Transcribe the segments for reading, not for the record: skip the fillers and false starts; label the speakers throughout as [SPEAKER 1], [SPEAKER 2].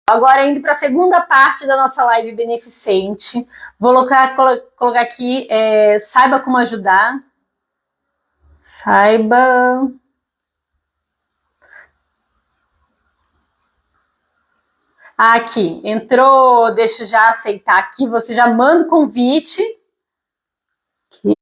[SPEAKER 1] Agora, indo para a segunda parte da nossa live beneficente, vou colocar aqui, saiba como ajudar. Saiba. Aqui, entrou, deixa eu já aceitar aqui, você já manda o convite. Aqui.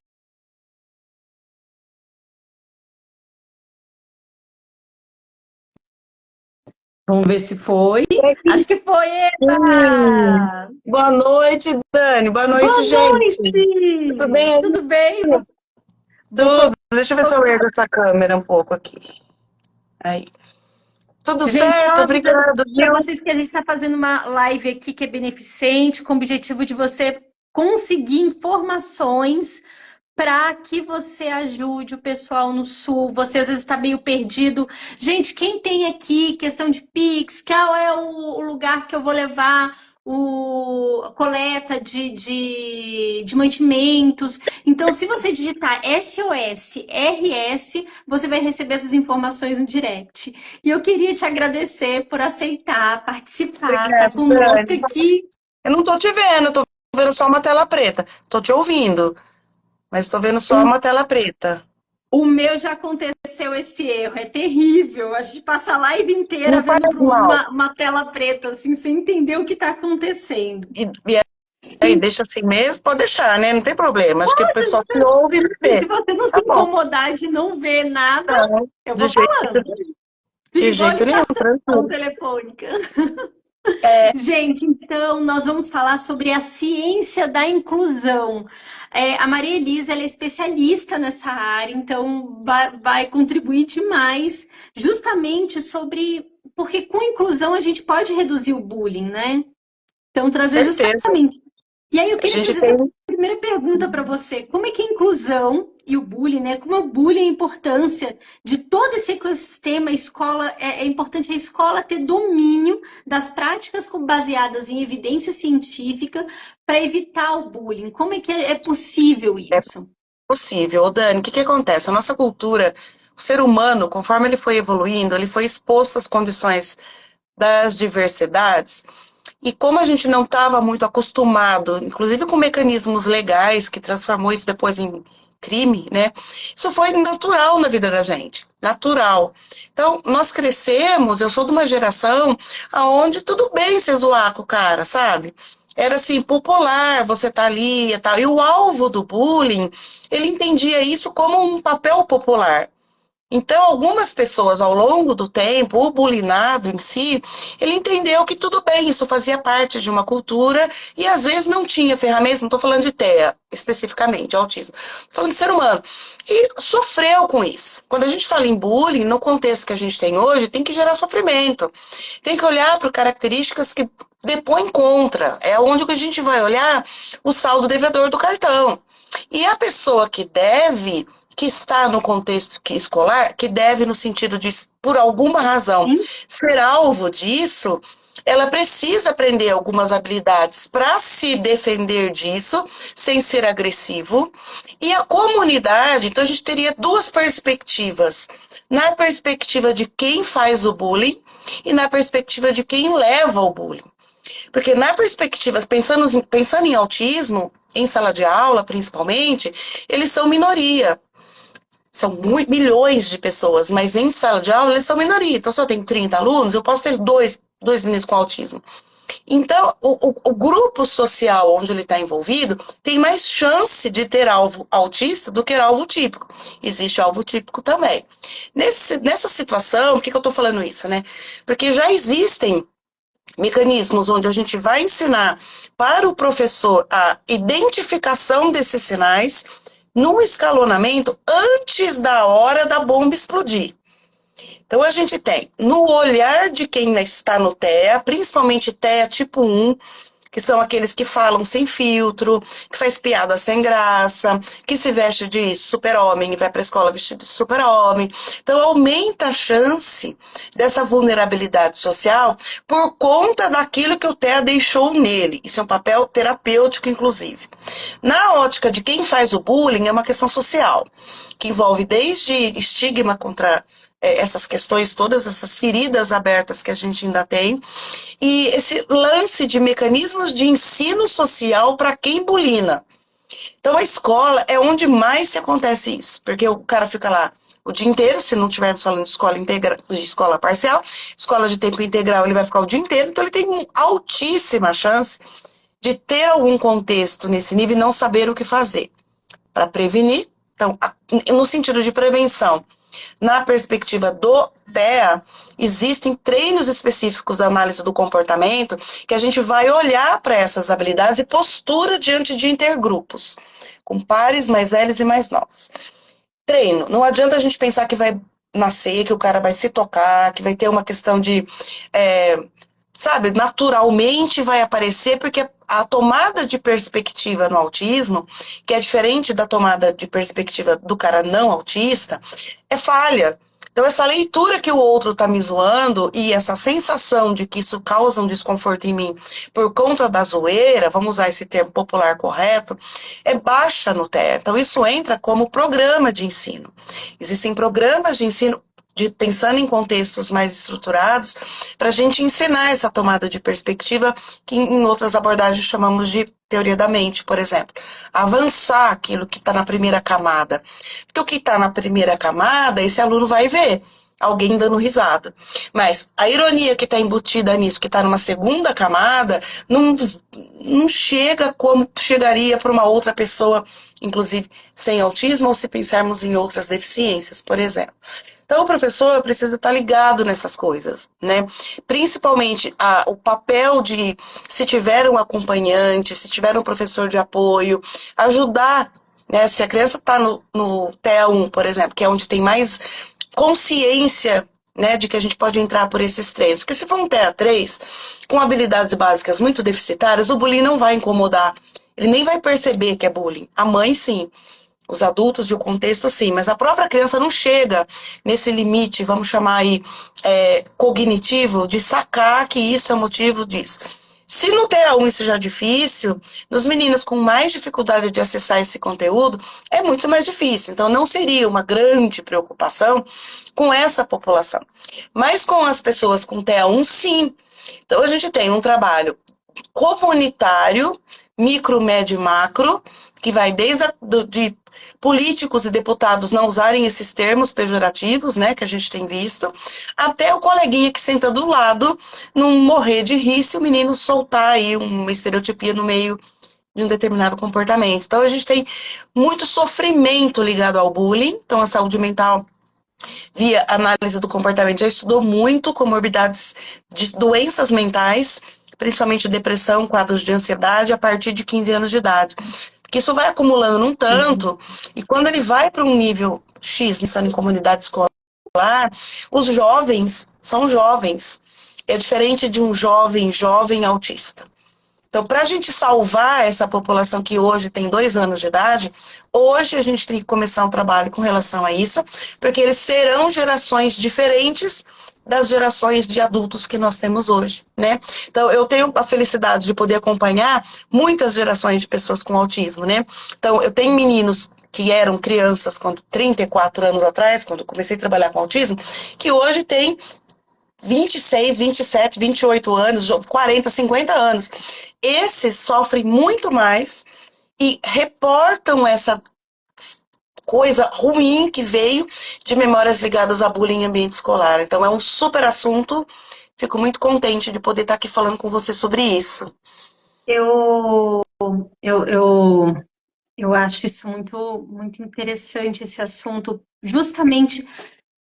[SPEAKER 1] Vamos ver se foi. Acho que foi, Eva!
[SPEAKER 2] Boa noite, Dani. Boa noite, gente. Tudo bem aí?
[SPEAKER 1] Tudo bem?
[SPEAKER 2] Tudo. Deixa eu ver se eu ergo essa câmera um pouco aqui. Aí. Tudo
[SPEAKER 1] Gente, só
[SPEAKER 2] certo? Obrigado,
[SPEAKER 1] para
[SPEAKER 2] viu?
[SPEAKER 1] vocês que a gente está fazendo uma live aqui que é beneficente, com o objetivo de você conseguir informações para que você ajude o pessoal no Sul. Você às vezes está meio perdido. Gente, quem tem aqui questão de Pix, qual é o lugar que eu vou levar a coleta de mantimentos? Então, se você digitar SOS RS, você vai receber essas informações no direct. E eu queria te agradecer por aceitar, participar, estar
[SPEAKER 2] Obrigada,
[SPEAKER 1] conosco
[SPEAKER 2] Dani.
[SPEAKER 1] aqui.
[SPEAKER 2] Eu não tô te vendo, tô vendo só uma tela preta. Tô te ouvindo, mas tô vendo só uma tela preta.
[SPEAKER 1] O meu já aconteceu esse erro, é terrível. A gente passa a live inteira
[SPEAKER 2] Não faz
[SPEAKER 1] vendo para
[SPEAKER 2] mal.
[SPEAKER 1] uma tela preta, assim, sem entender o que está acontecendo.
[SPEAKER 2] E aí, deixa assim mesmo? Pode deixar, né? Não tem problema. Acho que o pessoal se ouve e
[SPEAKER 1] Se
[SPEAKER 2] vê.
[SPEAKER 1] você não se
[SPEAKER 2] Tá bom.
[SPEAKER 1] incomodar de não ver nada,
[SPEAKER 2] Não,
[SPEAKER 1] eu
[SPEAKER 2] de
[SPEAKER 1] vou
[SPEAKER 2] jeito
[SPEAKER 1] falando.
[SPEAKER 2] nenhum.
[SPEAKER 1] Fica
[SPEAKER 2] De
[SPEAKER 1] igual
[SPEAKER 2] jeito nenhum,
[SPEAKER 1] ligação
[SPEAKER 2] tranquilo.
[SPEAKER 1] telefônica.
[SPEAKER 2] É,
[SPEAKER 1] Gente, então nós vamos falar sobre a ciência da inclusão. A Maria Elisa ela é especialista nessa área, então vai contribuir demais justamente sobre porque com inclusão a gente pode reduzir o bullying, né? Então trazer
[SPEAKER 2] certeza.
[SPEAKER 1] justamente. E aí eu
[SPEAKER 2] A
[SPEAKER 1] queria
[SPEAKER 2] gente
[SPEAKER 1] fazer essa
[SPEAKER 2] tem.
[SPEAKER 1] primeira pergunta para você. Como é que a inclusão e o bullying, né? Como é o bullying, a importância de todo esse ecossistema, a escola, é importante a escola ter domínio das práticas baseadas em evidência científica para evitar o bullying. Como é que é possível
[SPEAKER 2] É
[SPEAKER 1] isso?
[SPEAKER 2] possível. Ô, Dani, o que que acontece? A nossa cultura, o ser humano, conforme ele foi evoluindo, ele foi exposto às condições das diversidades, e como a gente não estava muito acostumado, inclusive com mecanismos legais que transformou isso depois em crime, né? Isso foi natural na vida da gente, natural. Então, nós crescemos, eu sou de uma geração aonde tudo bem ser zoar com o cara, sabe? Era assim, popular, você tá ali e tal. E o alvo do bullying, ele entendia isso como um papel popular. Então, algumas pessoas, ao longo do tempo, o bulinado em si, ele entendeu que tudo bem, isso fazia parte de uma cultura e às vezes não tinha ferramentas, não estou falando de TEA especificamente, autismo, estou falando de ser humano. E sofreu com isso. Quando a gente fala em bullying, no contexto que a gente tem hoje, tem que gerar sofrimento. Tem que olhar para características que depõem contra. É onde que a gente vai olhar o saldo devedor do cartão. E a pessoa que deve que está no contexto escolar, que deve, no sentido de, por alguma razão,
[SPEAKER 1] Sim?
[SPEAKER 2] ser alvo disso, ela precisa aprender algumas habilidades para se defender disso, sem ser agressivo. E a comunidade, então a gente teria duas perspectivas. Na perspectiva de quem faz o bullying e na perspectiva de quem leva o bullying. Porque na perspectiva, pensando em autismo, em sala de aula principalmente, eles são minoria. São milhões de pessoas, mas em sala de aula eles são minoria. Então, se eu tenho 30 alunos, eu posso ter dois meninos com autismo. Então, o grupo social onde ele está envolvido tem mais chance de ter alvo autista do que alvo típico. Existe alvo típico também. Nessa situação, por que eu estou falando isso, né? Porque já existem mecanismos onde a gente vai ensinar para o professor a identificação desses sinais num escalonamento antes da hora da bomba explodir. Então a gente tem no olhar de quem está no TEA, principalmente TEA tipo 1, que são aqueles que falam sem filtro, que faz piada sem graça, que se veste de super-homem e vai para a escola vestido de super-homem. Então aumenta a chance dessa vulnerabilidade social por conta daquilo que o TEA deixou nele. Isso é um papel terapêutico, inclusive. Na ótica de quem faz o bullying, é uma questão social, que envolve desde estigma contra essas questões todas, essas feridas abertas que a gente ainda tem, e esse lance de mecanismos de ensino social para quem bulina. Então, a escola é onde mais se acontece isso, porque o cara fica lá o dia inteiro, se não tiver falando de escola integra, de escola parcial, escola de tempo integral, ele vai ficar o dia inteiro, então ele tem uma altíssima chance de ter algum contexto nesse nível e não saber o que fazer para prevenir. Então, no sentido de prevenção, na perspectiva do TEA, existem treinos específicos da análise do comportamento que a gente vai olhar para essas habilidades e postura diante de intergrupos, com pares mais velhos e mais novos. Treino. Não adianta a gente pensar que vai nascer, que o cara vai se tocar, que vai ter uma questão de, sabe, naturalmente vai aparecer, porque a tomada de perspectiva no autismo, que é diferente da tomada de perspectiva do cara não autista, é falha. Então, essa leitura que o outro tá me zoando e essa sensação de que isso causa um desconforto em mim por conta da zoeira, vamos usar esse termo popular correto, é baixa no TEA. Então, isso entra como programa de ensino. Existem programas de ensino pensando em contextos mais estruturados, para a gente ensinar essa tomada de perspectiva, que em outras abordagens chamamos de teoria da mente, por exemplo. Avançar aquilo que está na primeira camada. Porque o que está na primeira camada, esse aluno vai ver alguém dando risada. Mas a ironia que está embutida nisso, que está numa segunda camada, não chega como chegaria para uma outra pessoa, inclusive sem autismo, ou se pensarmos em outras deficiências, por exemplo. Então, o professor precisa estar ligado nessas coisas, né? Principalmente o papel de, se tiver um acompanhante, se tiver um professor de apoio, ajudar, né? Se a criança está no TEA1, por exemplo, que é onde tem mais consciência, né, de que a gente pode entrar por esses treinos. Porque se for um TEA3, com habilidades básicas muito deficitárias, o bullying não vai incomodar. Ele nem vai perceber que é bullying. A mãe, sim. Os adultos e o contexto, sim, mas a própria criança não chega nesse limite, vamos chamar aí, cognitivo, de sacar que isso é motivo disso. Se no TEA1 isso já é difícil, nos meninos com mais dificuldade de acessar esse conteúdo, é muito mais difícil. Então, não seria uma grande preocupação com essa população. Mas com as pessoas com TEA1, sim. Então, a gente tem um trabalho comunitário, micro, médio e macro, que vai desde de políticos e deputados não usarem esses termos pejorativos, né, que a gente tem visto, até o coleguinha que senta do lado, não morrer de rir se o menino soltar aí uma estereotipia no meio de um determinado comportamento. Então, a gente tem muito sofrimento ligado ao bullying. Então, a saúde mental, via análise do comportamento, já estudou muito comorbidades de doenças mentais, principalmente depressão, quadros de ansiedade, a partir de 15 anos de idade. Porque isso vai acumulando num tanto, e quando ele vai para um nível X, pensando em comunidade escolar, os jovens são jovens. É diferente de um jovem autista. Então, para a gente salvar essa população que hoje tem 2 anos de idade, hoje a gente tem que começar um trabalho com relação a isso, porque eles serão gerações diferentes das gerações de adultos que nós temos hoje, né? Então, eu tenho a felicidade de poder acompanhar muitas gerações de pessoas com autismo, né? Então, eu tenho meninos que eram crianças quando 34 anos atrás, quando comecei a trabalhar com autismo, que hoje têm 26, 27, 28 anos, 40, 50 anos. Esses sofrem muito mais e reportam essa coisa ruim que veio de memórias ligadas a bullying em ambiente escolar. Então é um super assunto. Fico muito contente de poder estar aqui falando com você sobre isso.
[SPEAKER 1] Eu, eu, eu, eu acho isso muito interessante, esse assunto. Justamente,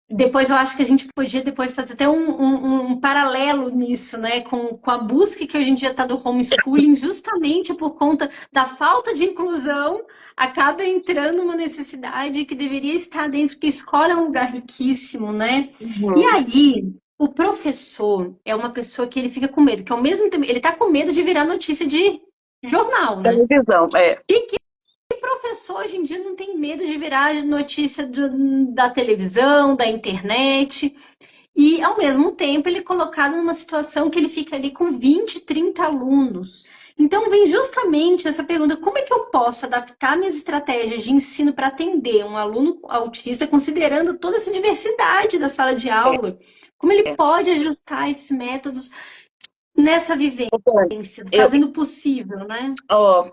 [SPEAKER 1] depois eu acho que a gente podia depois fazer até um paralelo nisso, né? Com a busca que hoje em dia está do homeschooling, justamente por conta da falta de inclusão, acaba entrando uma necessidade que deveria estar dentro, porque a escola é um lugar riquíssimo, né? E aí, o professor é uma pessoa que ele fica com medo, que ao mesmo tempo ele tá com medo de virar notícia de jornal, né?
[SPEAKER 2] Televisão,
[SPEAKER 1] Professor hoje em dia não tem medo de virar notícia da televisão, da internet. E, ao mesmo tempo, ele é colocado numa situação que ele fica ali com 20, 30 alunos. Então, vem justamente essa pergunta: como é que eu posso adaptar minhas estratégias de ensino para atender um aluno autista, considerando toda essa diversidade da sala de aula? Como ele pode ajustar esses métodos nessa vivência,
[SPEAKER 2] Eu,
[SPEAKER 1] fazendo o possível, né?
[SPEAKER 2] ó,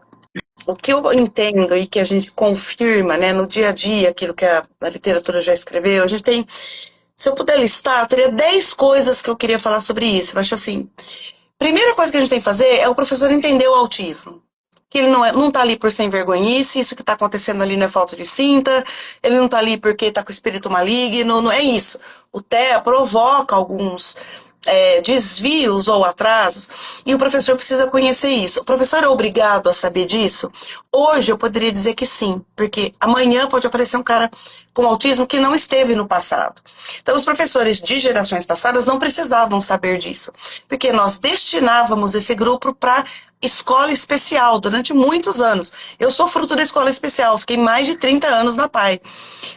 [SPEAKER 2] o que eu entendo e que a gente confirma, né, no dia a dia, aquilo que a literatura já escreveu, a gente tem, se eu puder listar, teria 10 coisas que eu queria falar sobre isso. Eu acho assim, primeira coisa que a gente tem que fazer é o professor entender o autismo. Que ele não tá ali por sem vergonhice, isso que tá acontecendo ali não é falta de cinta, ele não tá ali porque tá com espírito maligno, não é isso. O TEA provoca alguns desvios ou atrasos, e o professor precisa conhecer isso. O professor é obrigado a saber disso? Hoje eu poderia dizer que sim, porque amanhã pode aparecer um cara com autismo que não esteve no passado. Então, os professores de gerações passadas não precisavam saber disso, porque nós destinávamos esse grupo para escola especial durante muitos anos. Eu sou fruto da escola especial, fiquei mais de 30 anos na PAI.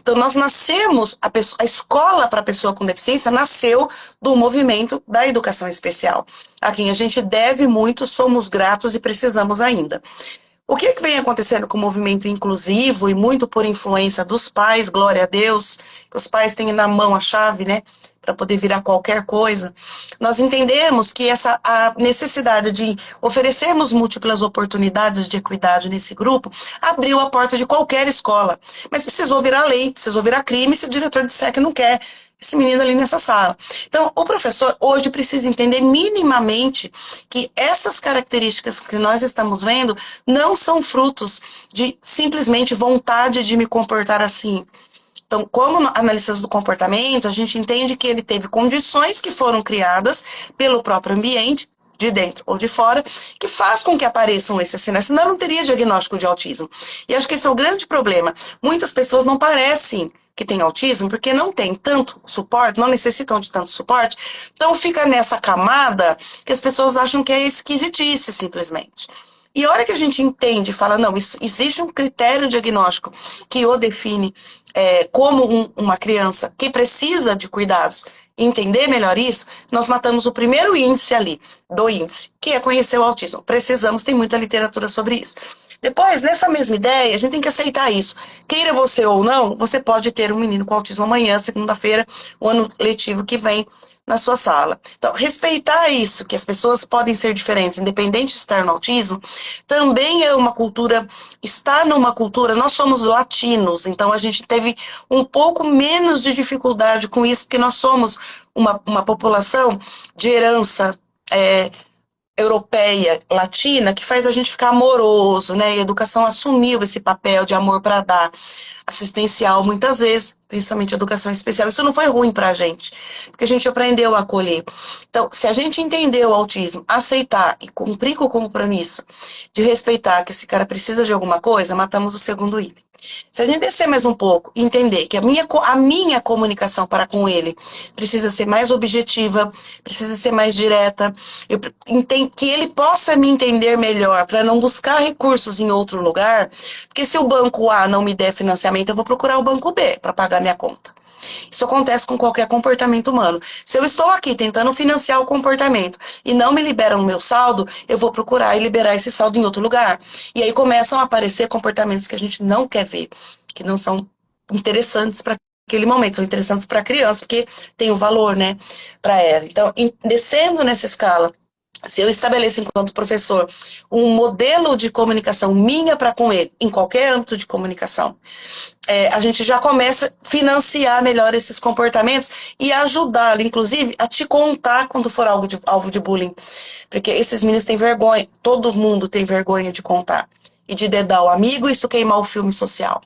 [SPEAKER 2] Então, nós nascemos, a escola para pessoa com deficiência nasceu do movimento da educação especial, a quem a gente deve muito, somos gratos e precisamos ainda. O que vem acontecendo com o movimento inclusivo e muito por influência dos pais, glória a Deus, que os pais têm na mão a chave, né, para poder virar qualquer coisa, nós entendemos que a necessidade de oferecermos múltiplas oportunidades de equidade nesse grupo abriu a porta de qualquer escola, mas precisou virar lei, precisou virar crime se o diretor disser que não quer esse menino ali nessa sala. Então, o professor hoje precisa entender minimamente que essas características que nós estamos vendo não são frutos de simplesmente vontade de me comportar assim. Então, como analistas do comportamento, a gente entende que ele teve condições que foram criadas pelo próprio ambiente, de dentro ou de fora, que faz com que apareçam esses sinais, senão não teria diagnóstico de autismo. E acho que esse é o grande problema. Muitas pessoas não parecem que têm autismo porque não têm tanto suporte, não necessitam de tanto suporte, então fica nessa camada que as pessoas acham que é esquisitice, simplesmente. E a hora que a gente entende e fala, não, isso, existe um critério diagnóstico que o define como uma criança que precisa de cuidados, entender melhor isso, nós matamos o primeiro índice ali, do índice, que é conhecer o autismo. Precisamos, tem muita literatura sobre isso. Depois, nessa mesma ideia, a gente tem que aceitar isso. Queira você ou não, você pode ter um menino com autismo amanhã, segunda-feira, o ano letivo que vem na sua sala. Então, respeitar isso, que as pessoas podem ser diferentes, independente de estar no autismo, também é uma cultura, está numa cultura, nós somos latinos, então a gente teve um pouco menos de dificuldade com isso, porque nós somos uma população de herança europeia, latina, que faz a gente ficar amoroso, né? E a educação assumiu esse papel de amor para dar, assistencial muitas vezes, principalmente educação especial. Isso não foi ruim para a gente, porque a gente aprendeu a acolher. Então, se a gente entender o autismo, aceitar e cumprir com o compromisso de respeitar que esse cara precisa de alguma coisa, matamos o segundo item. Se a gente descer mais um pouco e entender que a minha comunicação para com ele precisa ser mais objetiva, precisa ser mais direta, que ele possa me entender melhor para não buscar recursos em outro lugar, porque se o banco A não me der financiamento, eu vou procurar o banco B para pagar minha conta. Isso acontece com qualquer comportamento humano. Se eu estou aqui tentando financiar o comportamento e não me liberam o meu saldo, eu vou procurar e liberar esse saldo em outro lugar. E aí começam a aparecer comportamentos que a gente não quer ver, que não são interessantes para aquele momento, são interessantes para a criança, porque tem o valor, né, para ela. Então, descendo nessa escala, se eu estabeleço enquanto professor um modelo de comunicação minha para com ele, em qualquer âmbito de comunicação, a gente já começa a financiar melhor esses comportamentos e ajudá-lo, inclusive, a te contar quando for alvo de bullying. Porque esses meninos têm vergonha, todo mundo tem vergonha de contar. E de dedar o amigo, isso queimar o filme social.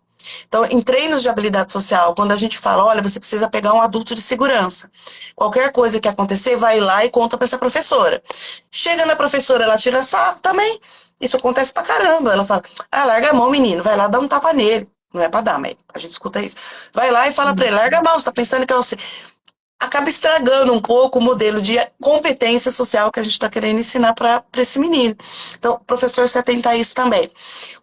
[SPEAKER 2] Então, em treinos de habilidade social, quando a gente fala, olha, você precisa pegar um adulto de segurança. Qualquer coisa que acontecer, vai lá e conta para essa professora. Chega na professora, ela tira sarro também. Isso acontece pra caramba. Ela fala, larga a mão, menino, vai lá dar um tapa nele. Não é pra dar, mas a gente escuta isso. Vai lá e fala pra ele, larga a mão, você tá pensando que é você. Acaba estragando um pouco o modelo de competência social que a gente está querendo ensinar para esse menino. Então, o professor se atentar a isso também.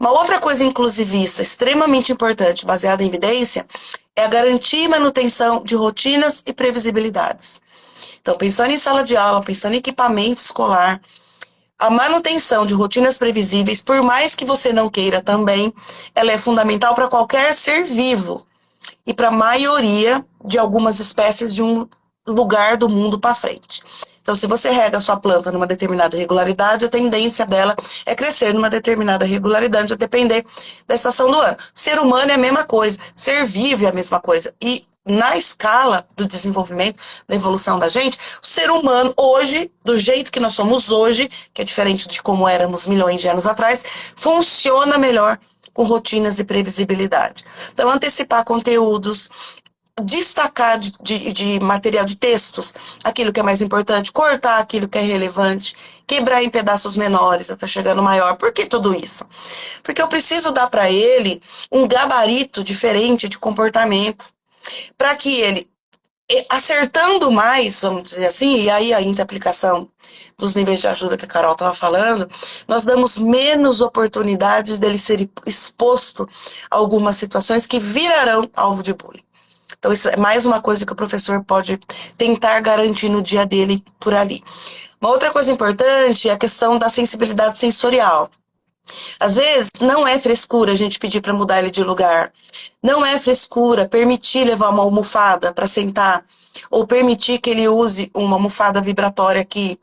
[SPEAKER 2] Uma outra coisa inclusivista extremamente importante, baseada em evidência, é a garantia e manutenção de rotinas e previsibilidades. Então, pensando em sala de aula, pensando em equipamento escolar, a manutenção de rotinas previsíveis, por mais que você não queira também, ela é fundamental para qualquer ser vivo e para a maioria de algumas espécies de um lugar do mundo para frente. Então, se você rega a sua planta numa determinada regularidade, a tendência dela é crescer numa determinada regularidade, a depender da estação do ano. Ser humano é a mesma coisa, ser vivo é a mesma coisa. E na escala do desenvolvimento, da evolução da gente, o ser humano hoje, do jeito que nós somos hoje, que é diferente de como éramos milhões de anos atrás, funciona melhor com rotinas e previsibilidade. Então, antecipar conteúdos, destacar de material de textos aquilo que é mais importante, cortar aquilo que é relevante, quebrar em pedaços menores até chegar no maior. Por que tudo isso? Porque eu preciso dar para ele um gabarito diferente de comportamento, para que ele, acertando mais, vamos dizer assim, e aí a aplicação dos níveis de ajuda que a Carol estava falando, nós damos menos oportunidades dele ser exposto a algumas situações que virarão alvo de bullying. Então, isso é mais uma coisa que o professor pode tentar garantir no dia dele por ali. Uma outra coisa importante é a questão da sensibilidade sensorial. Às vezes, não é frescura a gente pedir para mudar ele de lugar. Não é frescura permitir levar uma almofada para sentar. Ou permitir que ele use uma almofada vibratória aqui.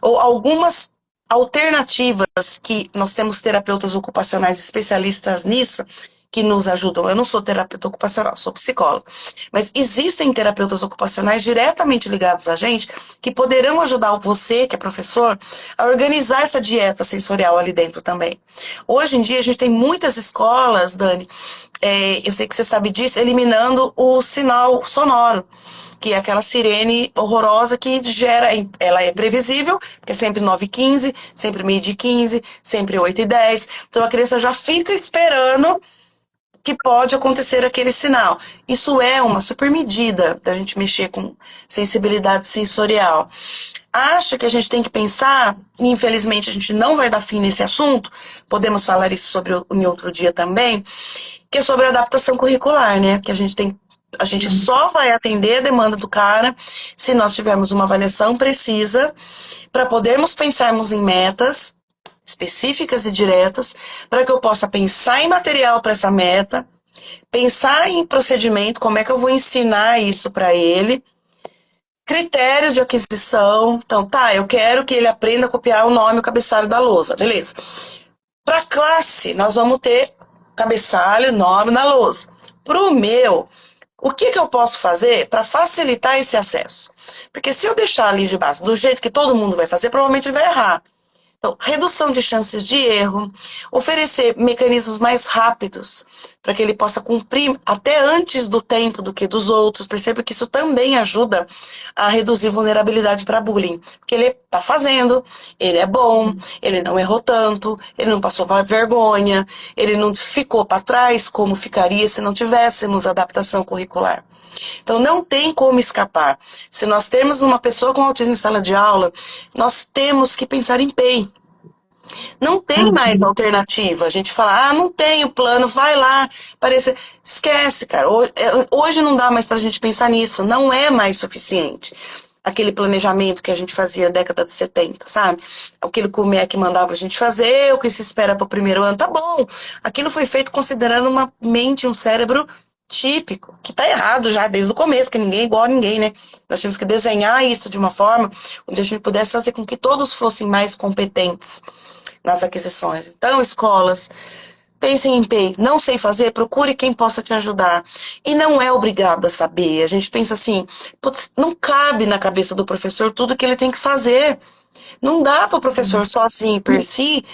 [SPEAKER 2] Ou algumas alternativas que nós temos terapeutas ocupacionais especialistas nisso, que nos ajudam. Eu não sou terapeuta ocupacional, sou psicóloga. Mas existem terapeutas ocupacionais diretamente ligados a gente que poderão ajudar você, que é professor, a organizar essa dieta sensorial ali dentro também. Hoje em dia, a gente tem muitas escolas, Dani, eu sei que você sabe disso, eliminando o sinal sonoro, que é aquela sirene horrorosa que gera, ela é previsível, porque é sempre 9h15, sempre 12h15, sempre 8h10. Então a criança já fica esperando que pode acontecer aquele sinal. Isso é uma super medida da gente mexer com sensibilidade sensorial. Acho que a gente tem que pensar, e infelizmente a gente não vai dar fim nesse assunto, podemos falar isso em outro dia também, que é sobre adaptação curricular, né? Que a gente só vai atender a demanda do cara se nós tivermos uma avaliação precisa para podermos pensarmos em metas específicas e diretas, para que eu possa pensar em material para essa meta, pensar em procedimento, como é que eu vou ensinar isso para ele, critério de aquisição. Então, eu quero que ele aprenda a copiar o nome e o cabeçalho da lousa, beleza. Para classe, nós vamos ter cabeçalho, nome na lousa. Para o meu, o que eu posso fazer para facilitar esse acesso? Porque se eu deixar ali de base do jeito que todo mundo vai fazer, provavelmente ele vai errar. Então, redução de chances de erro, oferecer mecanismos mais rápidos para que ele possa cumprir até antes do tempo do que dos outros. Perceba que isso também ajuda a reduzir vulnerabilidade para bullying. Porque ele está fazendo, ele é bom, ele não errou tanto, ele não passou vergonha, ele não ficou para trás como ficaria se não tivéssemos adaptação curricular. Então, não tem como escapar. Se nós temos uma pessoa com autismo em sala de aula, nós temos que pensar em PEI. Não tem mais alternativa. A gente fala, não tenho plano, vai lá. Esquece, cara. Hoje não dá mais pra gente pensar nisso. Não é mais suficiente. Aquele planejamento que a gente fazia na década de 70, sabe? Aquilo que o MEC mandava a gente fazer, o que se espera para o primeiro ano, tá bom. Aquilo foi feito considerando uma mente, um cérebro típico, que tá errado já desde o começo, porque ninguém é igual a ninguém, né? Nós tínhamos que desenhar isso de uma forma onde a gente pudesse fazer com que todos fossem mais competentes nas aquisições. Então, escolas, pensem em PEI. Não sei fazer, procure quem possa te ajudar. E não é obrigado a saber. A gente pensa assim, putz, não cabe na cabeça do professor tudo que ele tem que fazer. Não dá para o professor só assim, per si,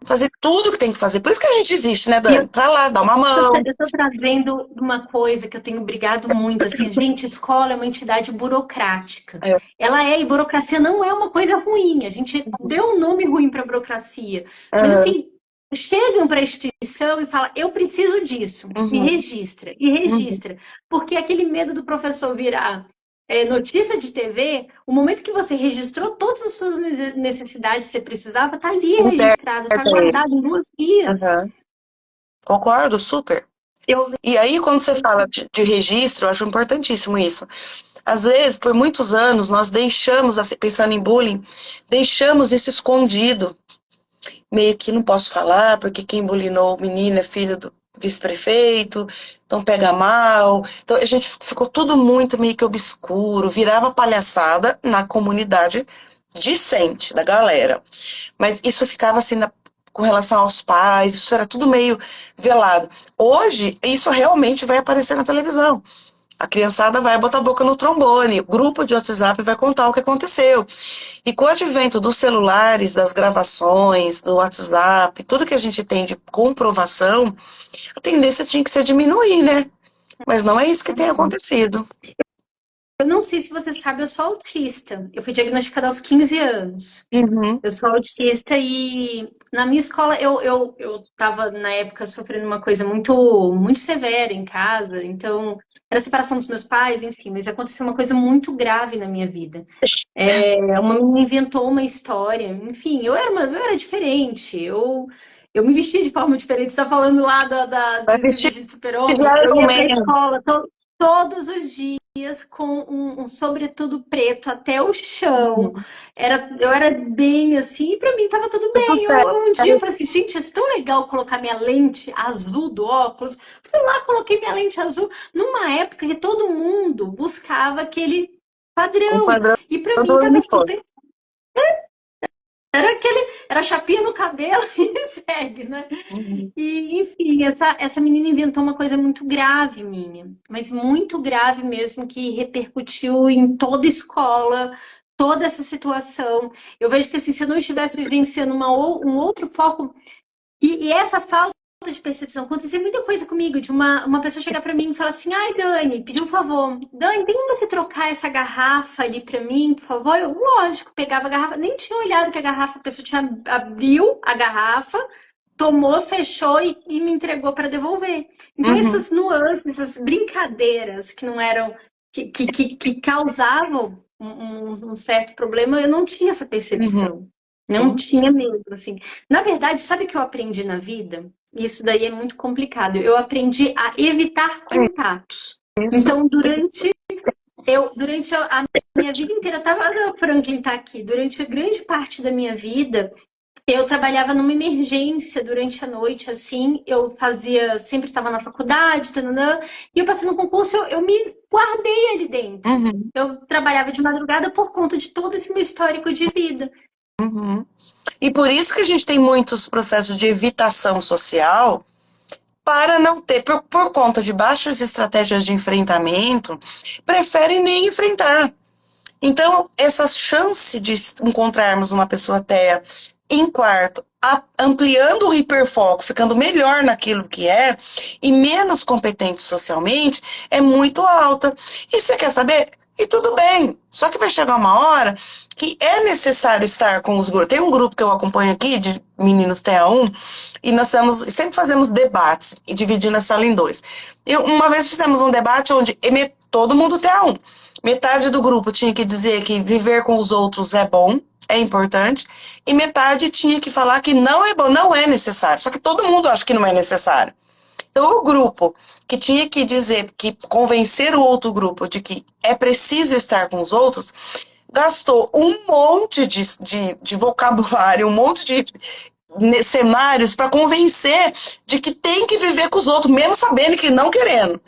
[SPEAKER 2] fazer tudo que tem que fazer. Por isso que a gente existe, né, Dani? Pra lá, dar uma mão.
[SPEAKER 1] Eu estou trazendo uma coisa que eu tenho brigado muito, assim, gente, escola é uma entidade burocrática.
[SPEAKER 2] É.
[SPEAKER 1] Ela é, e burocracia não é uma coisa ruim, a gente deu um nome ruim para burocracia. Mas, assim, chegam para a instituição e falam, eu preciso disso, e registra. Porque aquele medo do professor virar notícia de TV, o momento que você registrou todas as suas necessidades que você precisava, tá ali registrado, tá guardado em 2 guias.
[SPEAKER 2] Concordo, super. E aí, quando você fala de registro, eu acho importantíssimo isso. Às vezes, por muitos anos, nós deixamos, assim, pensando em bullying, deixamos isso escondido. Meio que não posso falar, porque quem bulinou o menino é filho do vice-prefeito, então pega mal. Então a gente ficou tudo muito meio que obscuro, virava palhaçada na comunidade discente da galera. Mas isso ficava assim com relação aos pais, isso era tudo meio velado. Hoje, isso realmente vai aparecer na televisão. A criançada vai botar a boca no trombone, o grupo de WhatsApp vai contar o que aconteceu. E com o advento dos celulares, das gravações, do WhatsApp, tudo que a gente tem de comprovação, a tendência tinha que ser diminuir, né? Mas não é isso que tem acontecido.
[SPEAKER 1] Eu não sei se você sabe, eu sou autista. Eu fui diagnosticada aos 15 anos.
[SPEAKER 2] Uhum.
[SPEAKER 1] Eu sou autista e na minha escola eu tava na época sofrendo uma coisa muito severa em casa, então era a separação dos meus pais, enfim, mas aconteceu uma coisa muito grave na minha vida. Uma menina inventou uma história, enfim, eu era diferente, eu me vestia de forma diferente. Você tá falando lá
[SPEAKER 2] Vai
[SPEAKER 1] de se
[SPEAKER 2] vestir
[SPEAKER 1] vestir de
[SPEAKER 2] de
[SPEAKER 1] super-homem? Eu ia pra
[SPEAKER 2] argumento.
[SPEAKER 1] escola todos os dias com um sobretudo preto até o chão.
[SPEAKER 2] Uhum.
[SPEAKER 1] Eu era bem assim, e pra mim tava tudo
[SPEAKER 2] Tudo
[SPEAKER 1] bem. Um dia eu
[SPEAKER 2] certo.
[SPEAKER 1] falei assim, gente, é tão legal colocar minha lente azul do óculos. Fui lá, coloquei minha lente azul numa época que todo mundo buscava aquele
[SPEAKER 2] O
[SPEAKER 1] padrão.
[SPEAKER 2] padrão
[SPEAKER 1] E pra
[SPEAKER 2] do
[SPEAKER 1] mim tava
[SPEAKER 2] uniforme.
[SPEAKER 1] super. Era chapinha no cabelo e segue, né?
[SPEAKER 2] Uhum.
[SPEAKER 1] E, enfim, essa menina inventou uma coisa muito grave minha, mas muito grave mesmo, que repercutiu em toda a escola, toda essa situação. Eu vejo que assim, se eu não estivesse vivenciando um outro foco, e essa falta de percepção, acontecia muita coisa comigo, de uma pessoa chegar pra mim e falar assim, ai, Dani, pediu um favor. Dani, tem como você trocar essa garrafa ali pra mim, por favor? Eu, lógico, pegava a garrafa, nem tinha olhado que a garrafa, a pessoa tinha, abriu a garrafa, tomou, fechou e me entregou para devolver. Então,
[SPEAKER 2] Uhum.
[SPEAKER 1] essas nuances, essas brincadeiras que não eram, que causavam um certo problema, eu não tinha essa
[SPEAKER 2] Uhum.
[SPEAKER 1] percepção. Não
[SPEAKER 2] Sim.
[SPEAKER 1] tinha mesmo, assim. Na verdade, sabe o que eu aprendi na vida? Isso daí é muito complicado. Eu aprendi a evitar contatos.
[SPEAKER 2] É isso.
[SPEAKER 1] Então, durante a minha vida inteira, a Franklin tá aqui, durante a grande parte da minha vida, eu trabalhava numa emergência durante a noite, assim, eu fazia, sempre estava na faculdade, tananã, e eu passei no concurso, eu me guardei ali dentro.
[SPEAKER 2] Uhum.
[SPEAKER 1] Eu trabalhava de madrugada por conta de todo esse meu histórico de vida.
[SPEAKER 2] Uhum. E por isso que a gente tem muitos processos de evitação social para não ter, por conta de baixas estratégias de enfrentamento, preferem nem enfrentar. Então, essa chance de encontrarmos uma pessoa ateia em quarto, ampliando o hiperfoco, ficando melhor naquilo que é e menos competente socialmente, é muito alta. E você quer saber? E tudo bem. Só que vai chegar uma hora que é necessário estar com os grupos. Tem um grupo que eu acompanho aqui, de meninos TA1, e nós sempre fazemos debates, e dividindo a sala em dois. Uma vez fizemos um debate onde todo mundo TA1. Metade do grupo tinha que dizer que viver com os outros é bom, é importante, e metade tinha que falar que não é bom, não é necessário. Só que todo mundo acha que não é necessário. Então, o grupo que tinha que dizer, que convencer o outro grupo de que é preciso estar com os outros, gastou um monte de vocabulário, um monte de cenários para convencer de que tem que viver com os outros, mesmo sabendo que não querendo.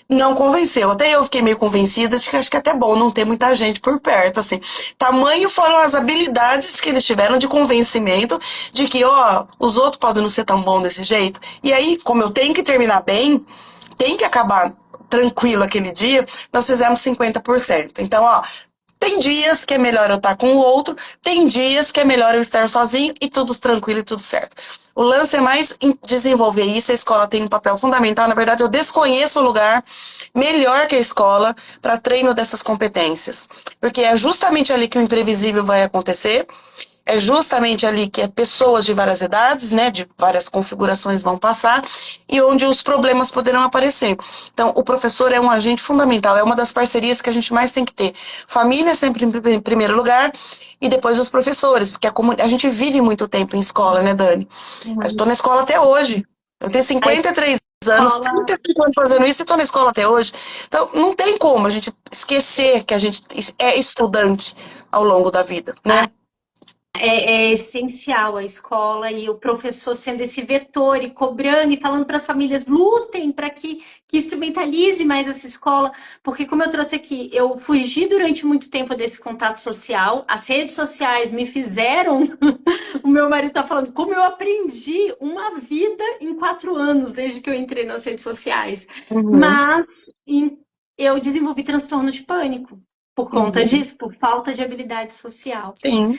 [SPEAKER 2] Não convenceu. Até eu fiquei meio convencida de que acho que é até bom não ter muita gente por perto, assim. Tamanho foram as habilidades que eles tiveram de convencimento de que, ó, os outros podem não ser tão bons desse jeito. E aí, como eu tenho que terminar bem, tem que acabar tranquilo aquele dia, nós fizemos 50%. Então, ó, tem dias que é melhor eu estar com o outro, tem dias que é melhor eu estar sozinho e tudo tranquilo e tudo certo. O lance é mais desenvolver isso, a escola tem um papel fundamental. Na verdade, eu desconheço o lugar melhor que a escola para treino dessas competências. Porque é justamente ali que o imprevisível vai acontecer, é justamente ali que pessoas de várias idades, né, de várias configurações vão passar e onde os problemas poderão aparecer. Então, o professor é um agente fundamental, é uma das parcerias que a gente mais tem que ter. Família sempre em primeiro lugar e depois os professores, porque a gente vive muito tempo em escola, né, Dani? Eu estou na escola até hoje. Eu tenho 53 anos,
[SPEAKER 1] Escola
[SPEAKER 2] 35 anos fazendo isso e estou na escola até hoje. Então, não tem como a gente esquecer que a gente é estudante ao longo da vida, né?
[SPEAKER 1] é essencial a escola e o professor sendo esse vetor e cobrando e falando para as famílias lutem para que instrumentalize mais essa escola, porque como eu trouxe aqui, eu fugi durante muito tempo desse contato social, as redes sociais me fizeram, o meu marido está falando, como eu aprendi uma vida em 4 anos desde que eu entrei nas redes sociais,
[SPEAKER 2] Uhum,
[SPEAKER 1] mas eu desenvolvi transtorno de pânico por conta
[SPEAKER 2] uhum.
[SPEAKER 1] disso, por falta de habilidade social.
[SPEAKER 2] Sim,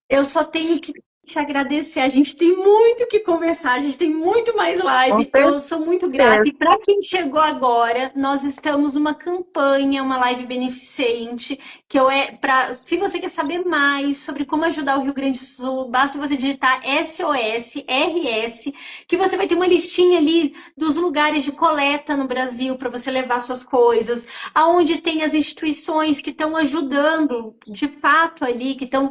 [SPEAKER 1] Eu só tenho que te agradecer. A gente tem muito que conversar, a gente tem muito mais
[SPEAKER 2] com
[SPEAKER 1] live. Eu sou muito grata.
[SPEAKER 2] certeza.
[SPEAKER 1] E para quem chegou agora, nós estamos numa campanha, uma live beneficente, que eu é para, se você quer saber mais sobre como ajudar o Rio Grande do Sul, basta você digitar SOS RS, que você vai ter uma listinha ali dos lugares de coleta no Brasil para você levar suas coisas, aonde tem as instituições que estão ajudando de fato ali, que estão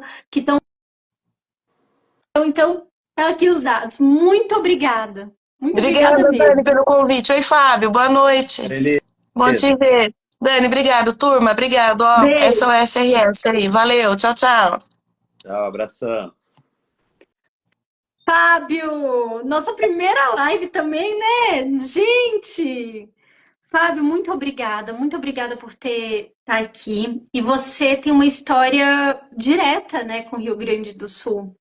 [SPEAKER 1] então, tá aqui os dados. Muito obrigada. Muito obrigada
[SPEAKER 2] Obrigada, Dani,
[SPEAKER 1] mesmo.
[SPEAKER 2] pelo convite. Oi, Fábio, boa noite. Bom te
[SPEAKER 3] Beleza.
[SPEAKER 2] ver. Dani, obrigado, turma, obrigado. Ó,
[SPEAKER 1] Beijo.
[SPEAKER 2] SOS RS aí. Valeu, tchau, tchau.
[SPEAKER 3] Tchau, abração.
[SPEAKER 1] Fábio, nossa primeira live também, né? Gente! Fábio, muito obrigada por ter tá aqui. E você tem uma história direta, né, com o Rio Grande do Sul.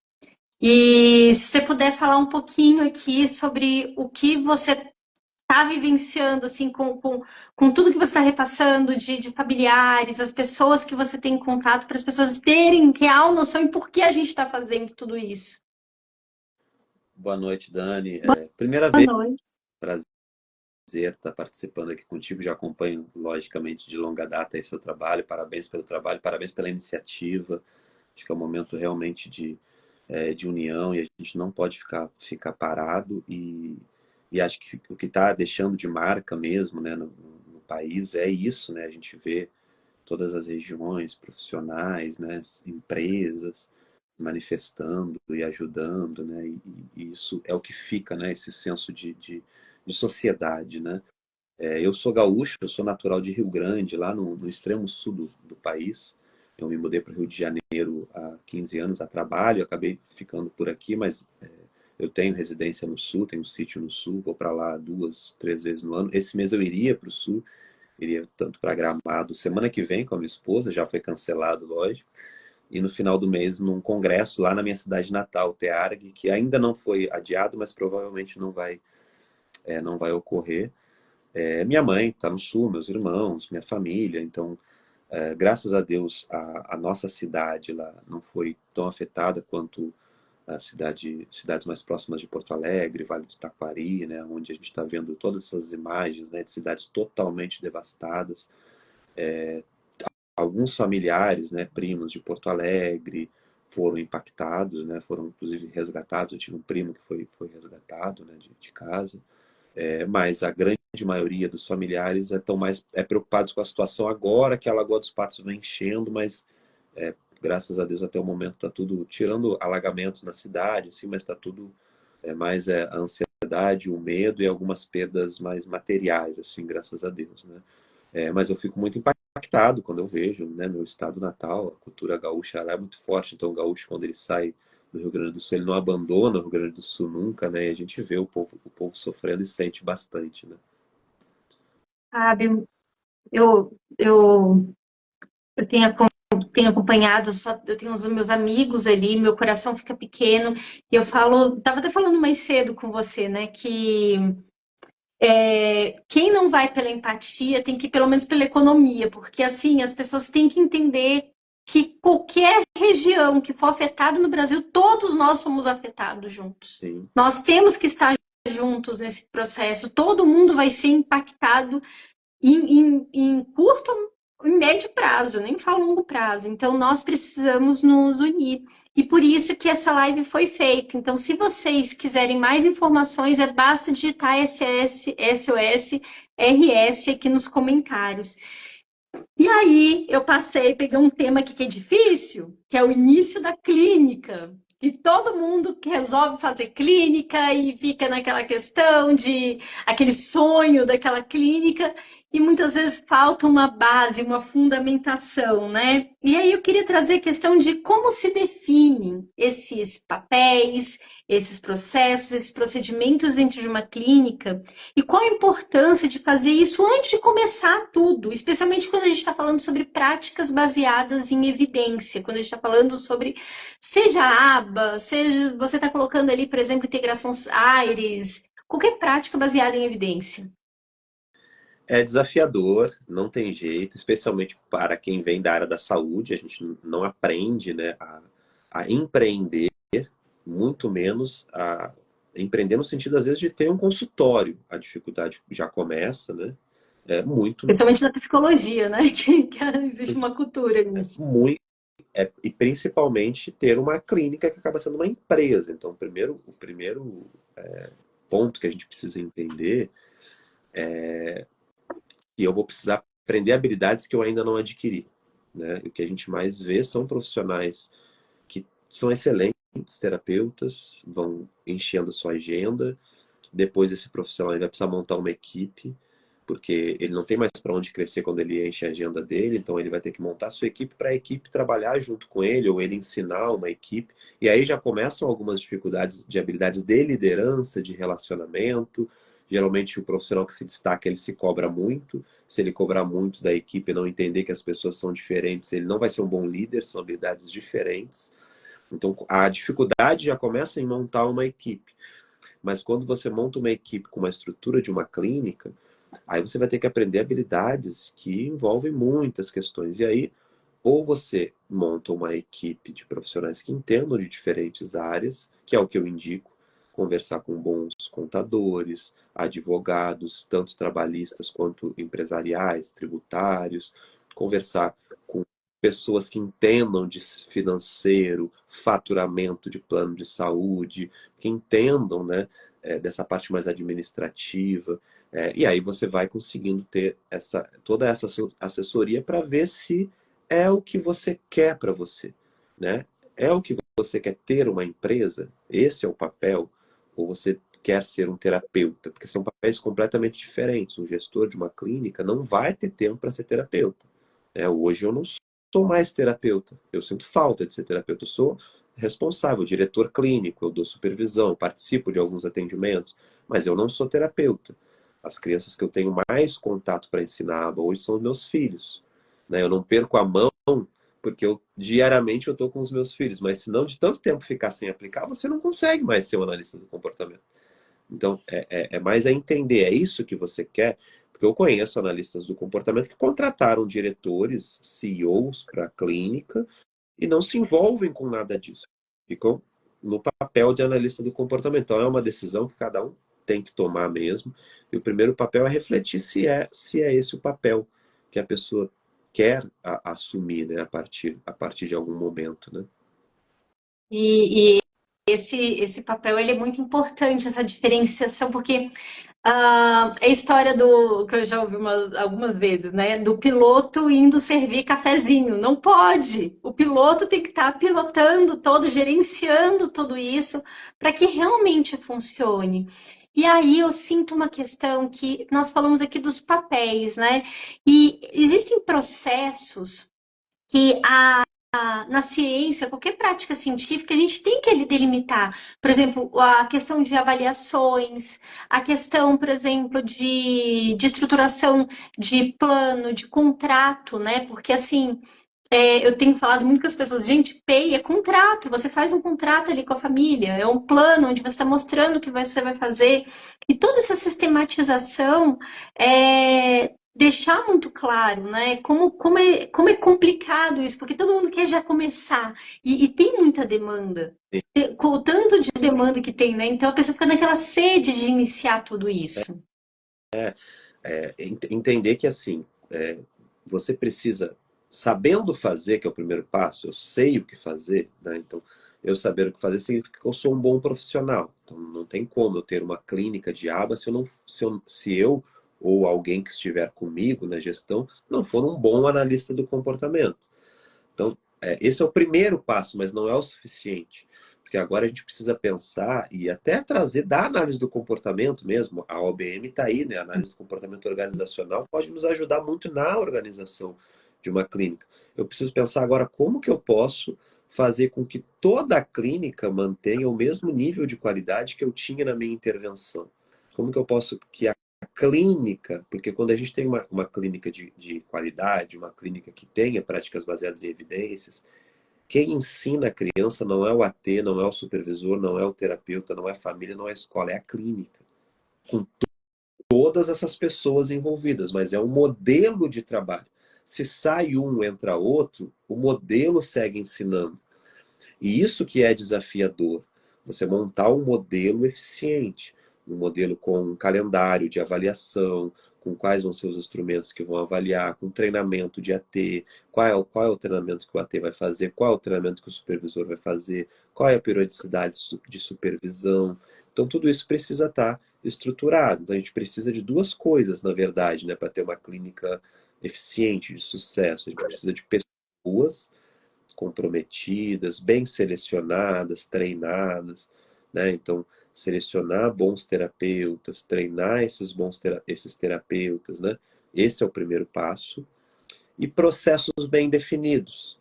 [SPEAKER 1] E se você puder falar um pouquinho aqui sobre o que você está vivenciando, assim, com tudo que você está repassando de familiares, as pessoas que você tem em contato, para as pessoas terem real noção e por que a gente está fazendo tudo isso.
[SPEAKER 3] Boa noite, Dani. Primeira
[SPEAKER 1] Boa
[SPEAKER 3] vez,
[SPEAKER 1] noite.
[SPEAKER 3] prazer estar participando aqui contigo. Já acompanho, logicamente, de longa data aí seu trabalho. Parabéns pelo trabalho, parabéns pela iniciativa. Acho que é um momento realmente de união e a gente não pode ficar parado. E acho que o que está deixando de marca mesmo, né, no país é isso, né? A gente vê todas as regiões, profissionais, né, empresas manifestando e ajudando, né, e isso é o que fica, né, esse senso de sociedade, né. Eu sou gaúcho, eu sou natural de Rio Grande, lá no extremo sul do país. Eu me mudei para o Rio de Janeiro há 15 anos a trabalho, acabei ficando por aqui, mas eu tenho residência no sul, tenho um sítio no sul, vou para lá 2, 3 vezes no ano. Esse mês eu iria para o sul, iria tanto para Gramado semana que vem com a minha esposa, já foi cancelado, lógico, e no final do mês num congresso lá na minha cidade natal, Tearg, que ainda não foi adiado, mas provavelmente não vai ocorrer. Minha mãe está no sul, meus irmãos, minha família, então graças a Deus a nossa cidade lá não foi tão afetada quanto cidades mais próximas de Porto Alegre, Vale do Taquari, né, onde a gente está vendo todas essas imagens, né, de cidades totalmente devastadas. Alguns familiares, né, primos de Porto Alegre, foram impactados, né, foram inclusive resgatados. Eu tive um primo que foi resgatado, né, de casa. Mas a grande maioria dos familiares estão mais preocupados com a situação agora que a Lagoa dos Patos vem enchendo, mas graças a Deus até o momento está tudo, tirando alagamentos na cidade, assim, mas está tudo mais a ansiedade, o medo e algumas perdas mais materiais, assim, graças a Deus, né? Mas eu fico muito impactado quando eu vejo, né, meu estado natal, a cultura gaúcha lá é muito forte, então o gaúcho quando ele sai do Rio Grande do Sul, ele não abandona o Rio Grande do Sul nunca, né? E a gente vê o povo sofrendo e sente bastante, né?
[SPEAKER 1] Fábio, eu, eu, eu tenho acompanhado, eu tenho os meus amigos ali, meu coração fica pequeno. E eu falo, estava até falando mais cedo com você, né, que quem não vai pela empatia tem que ir pelo menos pela economia, porque assim as pessoas têm que entender que qualquer região que for afetada no Brasil, todos nós somos afetados juntos.
[SPEAKER 3] Sim,
[SPEAKER 1] Nós temos que estar juntos nesse processo, todo mundo vai ser impactado em curto, em médio prazo, nem falo longo prazo. Então, nós precisamos nos unir. E por isso que essa live foi feita. Então, se vocês quiserem mais informações, basta digitar SOS RS aqui nos comentários. E aí, eu peguei um tema aqui que é difícil, que é o início da clínica. que todo mundo que resolve fazer clínica e fica naquela questão de aquele sonho daquela clínica e muitas vezes falta uma base, uma fundamentação, né? E aí eu queria trazer a questão de como se definem esses papéis, esses processos, esses procedimentos dentro de uma clínica e qual a importância de fazer isso antes de começar tudo, especialmente quando a gente está falando sobre práticas baseadas em evidência, quando a gente está falando sobre, seja aba, seja você está colocando ali, por exemplo, integração AIRES, qualquer prática baseada em evidência.
[SPEAKER 3] É desafiador, não tem jeito, especialmente para quem vem da área da saúde. A gente não aprende, né, a empreender, muito menos a empreender no sentido, às vezes, de ter um consultório. A dificuldade já começa, né? É muito,
[SPEAKER 1] Principalmente na psicologia, né? Que existe uma cultura nisso.
[SPEAKER 3] muito, e principalmente ter uma clínica que acaba sendo uma empresa. Então, o primeiro ponto que a gente precisa entender que eu vou precisar aprender habilidades que eu ainda não adquiri, né? E o que a gente mais vê são profissionais que são excelentes terapeutas, vão enchendo sua agenda. Depois esse profissional vai precisar montar uma equipe, porque ele não tem mais para onde crescer quando ele enche a agenda dele, então ele vai ter que montar sua equipe para a equipe trabalhar junto com ele, ou ele ensinar uma equipe. E aí já começam algumas dificuldades de habilidades de liderança, de relacionamento. Geralmente o profissional que se destaca, ele se cobra muito. Se ele cobrar muito da equipe e não entender que as pessoas são diferentes, ele não vai ser um bom líder, são habilidades diferentes. Então a dificuldade já começa em montar uma equipe. Mas quando você monta uma equipe com uma estrutura de uma clínica, aí você vai ter que aprender habilidades que envolvem muitas questões. E aí, ou você monta uma equipe de profissionais que entendam de diferentes áreas, que é o que eu indico, conversar com bons contadores, advogados, tanto trabalhistas quanto empresariais, tributários, conversar com pessoas que entendam de financeiro, faturamento de plano de saúde, que entendam, né, dessa parte mais administrativa. E aí você vai conseguindo ter toda essa assessoria para ver se é o que você quer para você, né? É o que você quer ter uma empresa? Esse é o papel? Ou você quer ser um terapeuta? Porque são papéis completamente diferentes. Um gestor de uma clínica não vai ter tempo para ser terapeuta. Hoje eu não sou mais terapeuta. Eu sinto falta de ser terapeuta. Eu sou responsável, diretor clínico, eu dou supervisão, participo de alguns atendimentos, mas eu não sou terapeuta. As crianças que eu tenho mais contato para ensinar hoje são os meus filhos, né? Eu não perco a mão porque diariamente eu estou com os meus filhos, mas se não de tanto tempo ficar sem aplicar, você não consegue mais ser um analista do comportamento. Então, é mais a entender, é isso que você quer? Porque eu conheço analistas do comportamento que contrataram diretores, CEOs para a clínica e não se envolvem com nada disso. Ficam no papel de analista do comportamento. Então, é uma decisão que cada um tem que tomar mesmo. E o primeiro papel é refletir se é esse o papel que a pessoa quer assumir, né, a partir de algum momento, né?
[SPEAKER 1] E esse papel ele é muito importante, essa diferenciação, porque é a história do que eu já ouvi algumas vezes, né? Do piloto indo servir cafezinho. Não pode! O piloto tem que estar pilotando todo, gerenciando tudo isso para que realmente funcione. E aí eu sinto uma questão que nós falamos aqui dos papéis, né? E existem processos que na ciência, qualquer prática científica, a gente tem que delimitar. Por exemplo, a questão de avaliações, a questão, por exemplo, de estruturação de plano, de contrato, né? Porque, assim, eu tenho falado muito com as pessoas, gente, PEI é contrato, você faz um contrato ali com a família, é um plano onde você está mostrando o que você vai fazer. E toda essa sistematização deixar muito claro, né? Como é complicado isso, porque todo mundo quer já começar e tem muita demanda. Com o tanto de demanda que tem, né? Então a pessoa fica naquela sede de iniciar tudo isso.
[SPEAKER 3] Entender que assim, você precisa, sabendo fazer, que é o primeiro passo, eu sei o que fazer, né? Então, eu saber o que fazer significa que eu sou um bom profissional. Então, não tem como eu ter uma clínica de aba se eu ou alguém que estiver comigo na gestão não for um bom analista do comportamento. Então, esse é o primeiro passo, mas não é o suficiente. porque agora a gente precisa pensar e até trazer da análise do comportamento mesmo. A OBM está aí, né? A análise do comportamento organizacional pode nos ajudar muito na organização de uma clínica. Eu preciso pensar agora como que eu posso fazer com que toda a clínica mantenha o mesmo nível de qualidade que eu tinha na minha intervenção. Como que eu posso que a clínica, porque quando a gente tem uma clínica de qualidade, uma clínica que tenha práticas baseadas em evidências, quem ensina a criança não é o AT, não é o supervisor, não é o terapeuta, não é a família, não é a escola, é a clínica. Com todas essas pessoas envolvidas, mas é um modelo de trabalho. Se sai um, entra outro, o modelo segue ensinando. E isso que é desafiador, você montar um modelo eficiente, um modelo com um calendário de avaliação, com quais vão ser os instrumentos que vão avaliar, com treinamento de AT, qual é o treinamento que o AT vai fazer, qual é o treinamento que o supervisor vai fazer, qual é a periodicidade de supervisão. Então tudo isso precisa estar estruturado. Então a gente precisa de duas coisas, na verdade, né, para ter uma clínica eficiente, de sucesso. A gente precisa de pessoas comprometidas, bem selecionadas, treinadas, né? Então, selecionar bons terapeutas, treinar esses terapeutas, né? Esse é o primeiro passo. E processos bem definidos,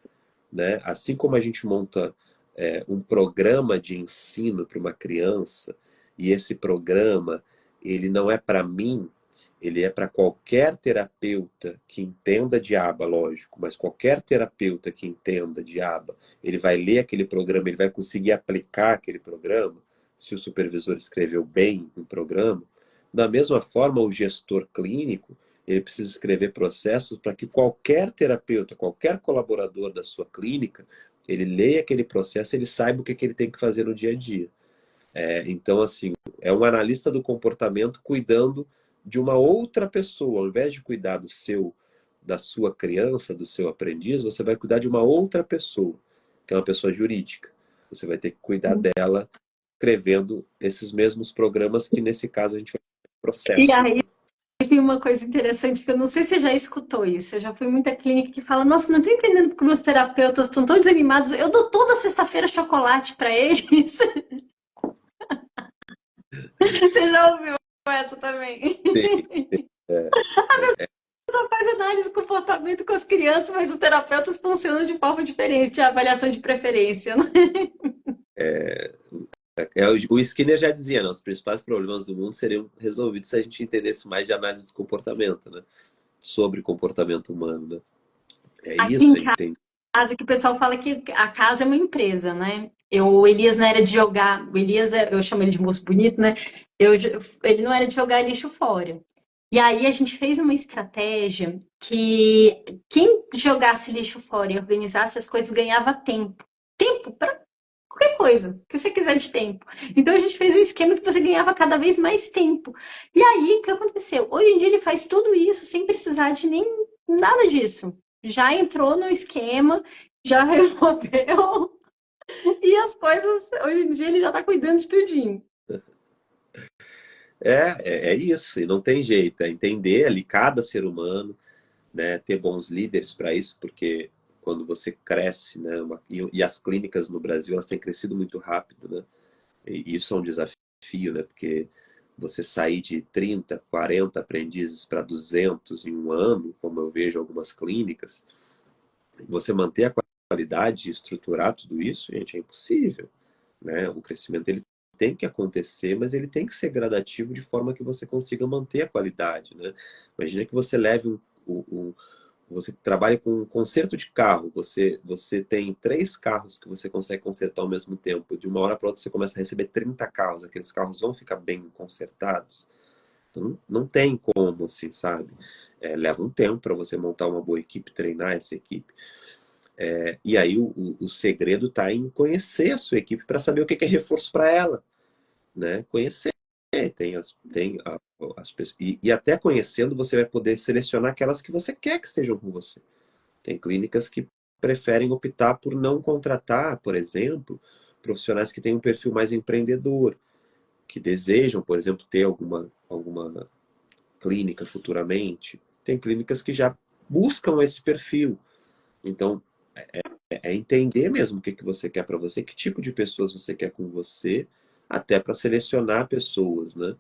[SPEAKER 3] né? Assim como a gente monta um programa de ensino para uma criança, e esse programa, ele não é para mim, ele é para qualquer terapeuta que entenda de aba, lógico, mas qualquer terapeuta que entenda de aba, ele vai ler aquele programa, ele vai conseguir aplicar aquele programa, se o supervisor escreveu bem um programa. Da mesma forma, o gestor clínico, ele precisa escrever processos para que qualquer terapeuta, qualquer colaborador da sua clínica, ele leia aquele processo, ele saiba o que ele tem que fazer no dia a dia. Então, assim, é um analista do comportamento cuidando de uma outra pessoa. Ao invés de cuidar da sua criança, do seu aprendiz, você vai cuidar de uma outra pessoa, que é uma pessoa jurídica. Você vai ter que cuidar dela escrevendo esses mesmos programas que, nesse caso, a gente vai fazer
[SPEAKER 1] E
[SPEAKER 3] processo.
[SPEAKER 1] aí tem uma coisa interessante que eu não sei se você já escutou isso. Eu já fui em muita clínica que fala: Nossa, não estou entendendo porque meus terapeutas estão tão desanimados. Eu dou toda sexta-feira chocolate para eles. Você já ouviu essa também?
[SPEAKER 3] Sim, é,
[SPEAKER 1] Só faz análise de comportamento com as crianças, mas os terapeutas funcionam de forma diferente, de avaliação de preferência, né?
[SPEAKER 3] o Skinner já dizia, né, os principais problemas do mundo seriam resolvidos se a gente entendesse mais de análise do comportamento, né? Sobre comportamento humano, né? É
[SPEAKER 1] Aqui
[SPEAKER 3] isso,
[SPEAKER 1] em
[SPEAKER 3] entende?
[SPEAKER 1] casa, que o pessoal fala que a casa é uma empresa, né? O Elias não era de jogar, o Elias, eu chamo ele de moço bonito, né? Eu, ele não era de jogar lixo fora. E aí a gente fez uma estratégia que quem jogasse lixo fora e organizasse as coisas ganhava tempo. Tempo para qualquer coisa que você quiser de tempo. Então a gente fez um esquema que você ganhava cada vez mais tempo. E aí o que aconteceu? Hoje em dia ele faz tudo isso sem precisar de nem nada disso. Já entrou no esquema, já resolveu. E as coisas, hoje em dia ele já tá cuidando de tudinho.
[SPEAKER 3] É isso, e não tem jeito, é entender ali cada ser humano, né, ter bons líderes para isso, porque quando você cresce, né, e as clínicas no Brasil elas têm crescido muito rápido, né, e isso é um desafio, né, porque você sair de 30, 40 aprendizes para 200 em um ano, como eu vejo algumas clínicas, você manter a qualidade e estruturar tudo isso, gente, é impossível, né, o crescimento ele tem que acontecer, mas ele tem que ser gradativo de forma que você consiga manter a qualidade, né? Imagina que você leve você trabalha com um conserto de carro, você tem 3 carros que você consegue consertar ao mesmo tempo. De uma hora para outra você começa a receber 30 carros, aqueles carros vão ficar bem consertados. Então não tem como, assim, sabe? Leva um tempo para você montar uma boa equipe, treinar essa equipe. E aí o segredo está em conhecer a sua equipe para saber o que é reforço para ela, né? Conhecer. As pessoas. E até conhecendo, você vai poder selecionar aquelas que você quer que estejam com você. Tem clínicas que preferem optar por não contratar, por exemplo, profissionais que têm um perfil mais empreendedor, que desejam, por exemplo, ter alguma clínica futuramente. Tem clínicas que já buscam esse perfil. Então, é entender mesmo o que que você quer para você, que tipo de pessoas você quer com você, até para selecionar pessoas, né?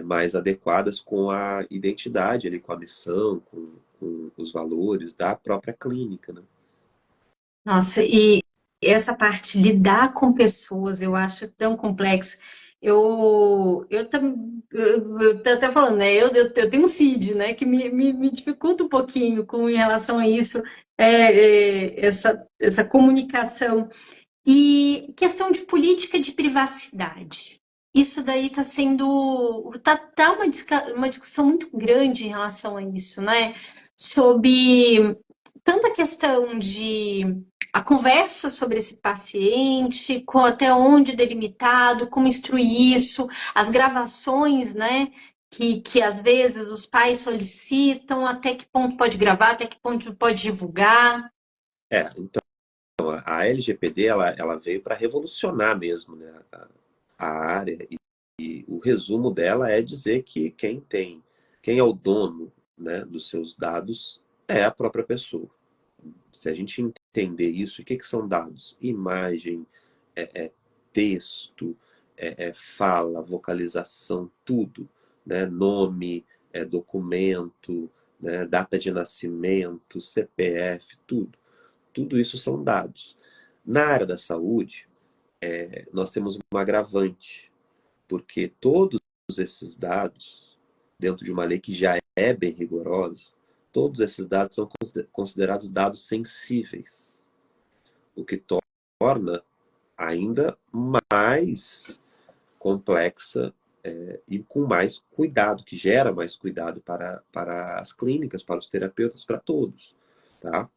[SPEAKER 3] Mais adequadas com a identidade ali, com a missão, com os valores da própria clínica, né?
[SPEAKER 1] Nossa, e essa parte de lidar com pessoas eu acho tão complexo. Eu tô até falando, né? Eu tenho um CID, né? Que me dificulta um pouquinho com em relação a isso, essa comunicação. E questão de política de privacidade. Isso daí está sendo. Tá uma discussão muito grande em relação a isso, né? Sobre tanta questão de a conversa sobre esse paciente, com até onde delimitado, como instruir isso, as gravações, né? Que às vezes os pais solicitam, até que ponto pode gravar, até que ponto pode divulgar.
[SPEAKER 3] Então a LGPD ela veio para revolucionar mesmo, né, a área e o resumo dela é dizer que quem é o dono, né, dos seus dados é a própria pessoa. Se a gente entender isso, o que que são dados? Imagem, é texto, fala, vocalização, tudo, né? Nome, documento, né? Data de nascimento, CPF, tudo. Tudo isso são dados. Na área da saúde, nós temos um agravante, porque todos esses dados, dentro de uma lei que já é bem rigorosa, todos esses dados são considerados dados sensíveis, o que torna ainda mais complexa e com mais cuidado, que gera mais cuidado para as clínicas, para os terapeutas, para todos, tá?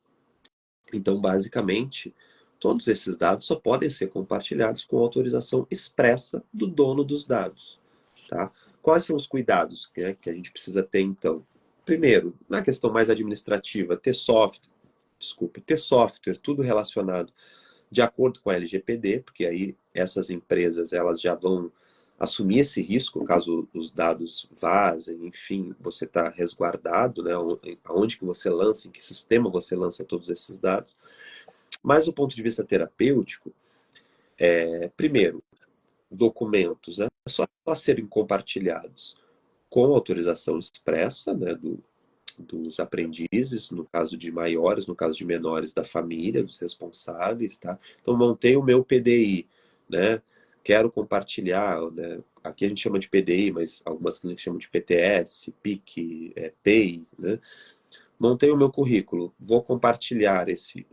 [SPEAKER 3] Então, basicamente, todos esses dados só podem ser compartilhados com autorização expressa do dono dos dados, tá? Quais são os cuidados, né, que a gente precisa ter, então? Primeiro, na questão mais administrativa, ter software, tudo relacionado de acordo com a LGPD, porque aí essas empresas elas já vão assumir esse risco caso os dados vazem, enfim, você está resguardado, né? Aonde que você lança, em que sistema você lança todos esses dados. Mas do ponto de vista terapêutico, primeiro, documentos, né? Só serem compartilhados com autorização expressa, né, dos aprendizes, no caso de maiores, no caso de menores da família, dos responsáveis, tá? Então montei o meu PDI, né? Quero compartilhar, né? Aqui a gente chama de PDI, mas algumas clínicas chamam de PTS, PIC, PEI, né? Montei o meu currículo, vou compartilhar esse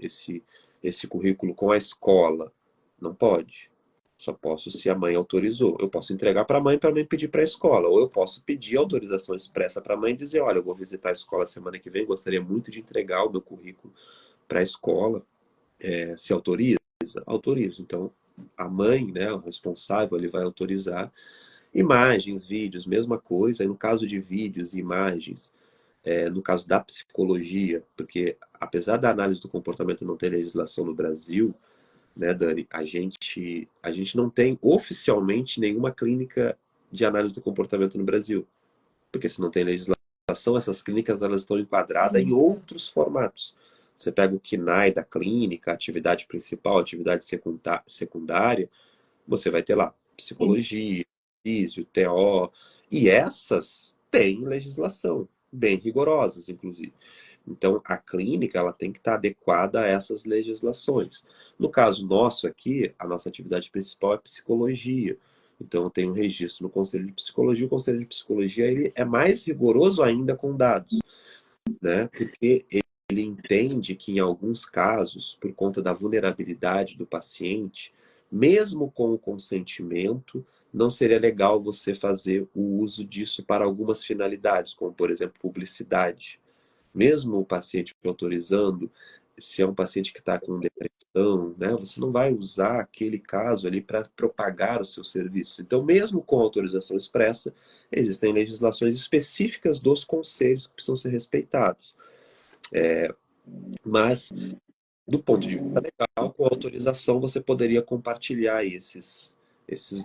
[SPEAKER 3] currículo com a escola. Não pode. Só posso se a mãe autorizou. Eu posso entregar para a mãe pedir para a escola. Ou eu posso pedir autorização expressa para a mãe e dizer: olha, eu vou visitar a escola semana que vem, gostaria muito de entregar o meu currículo para a escola. Se autoriza? Autorizo. Então, a mãe, né, o responsável, ele vai autorizar. Imagens, vídeos, mesma coisa. E no caso de vídeos e imagens, no caso da psicologia, porque apesar da análise do comportamento não ter legislação no Brasil, né, Dani, a gente não tem oficialmente nenhuma clínica de análise do comportamento no Brasil, porque se não tem legislação, essas clínicas elas estão enquadradas em outros formatos. Você pega o KNAI da clínica, atividade principal, atividade secundária, você vai ter lá psicologia, físio, TO, e essas têm legislação, bem rigorosas, inclusive. Então, a clínica ela tem que estar adequada a essas legislações. No caso nosso aqui, a nossa atividade principal é psicologia. Então, eu tenho um registro no Conselho de Psicologia. O Conselho de Psicologia ele é mais rigoroso ainda com dados, né? Porque ele entende que, em alguns casos, por conta da vulnerabilidade do paciente, mesmo com o consentimento, não seria legal você fazer o uso disso para algumas finalidades, como, por exemplo, publicidade. Mesmo o paciente autorizando, se é um paciente que está com depressão, né, você não vai usar aquele caso ali para propagar o seu serviço. Então, mesmo com autorização expressa, existem legislações específicas dos conselhos que precisam ser respeitados. Mas, do ponto de vista legal, com autorização, você poderia compartilhar esses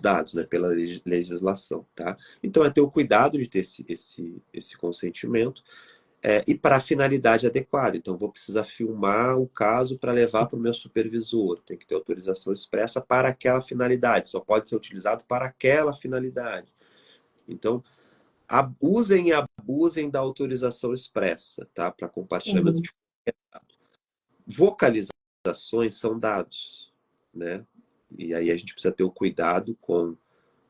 [SPEAKER 3] dados, né, pela legislação, tá? Então, é ter o cuidado de ter esse consentimento. e para a finalidade adequada. Então, vou precisar filmar o caso para levar para o meu supervisor. Tem que ter autorização expressa para aquela finalidade. Só pode ser utilizado para aquela finalidade. Então, usem e abusem da autorização expressa, tá? Para compartilhamento
[SPEAKER 1] Sim.
[SPEAKER 3] de dados. Vocalizações são dados, né? E aí a gente precisa ter o cuidado com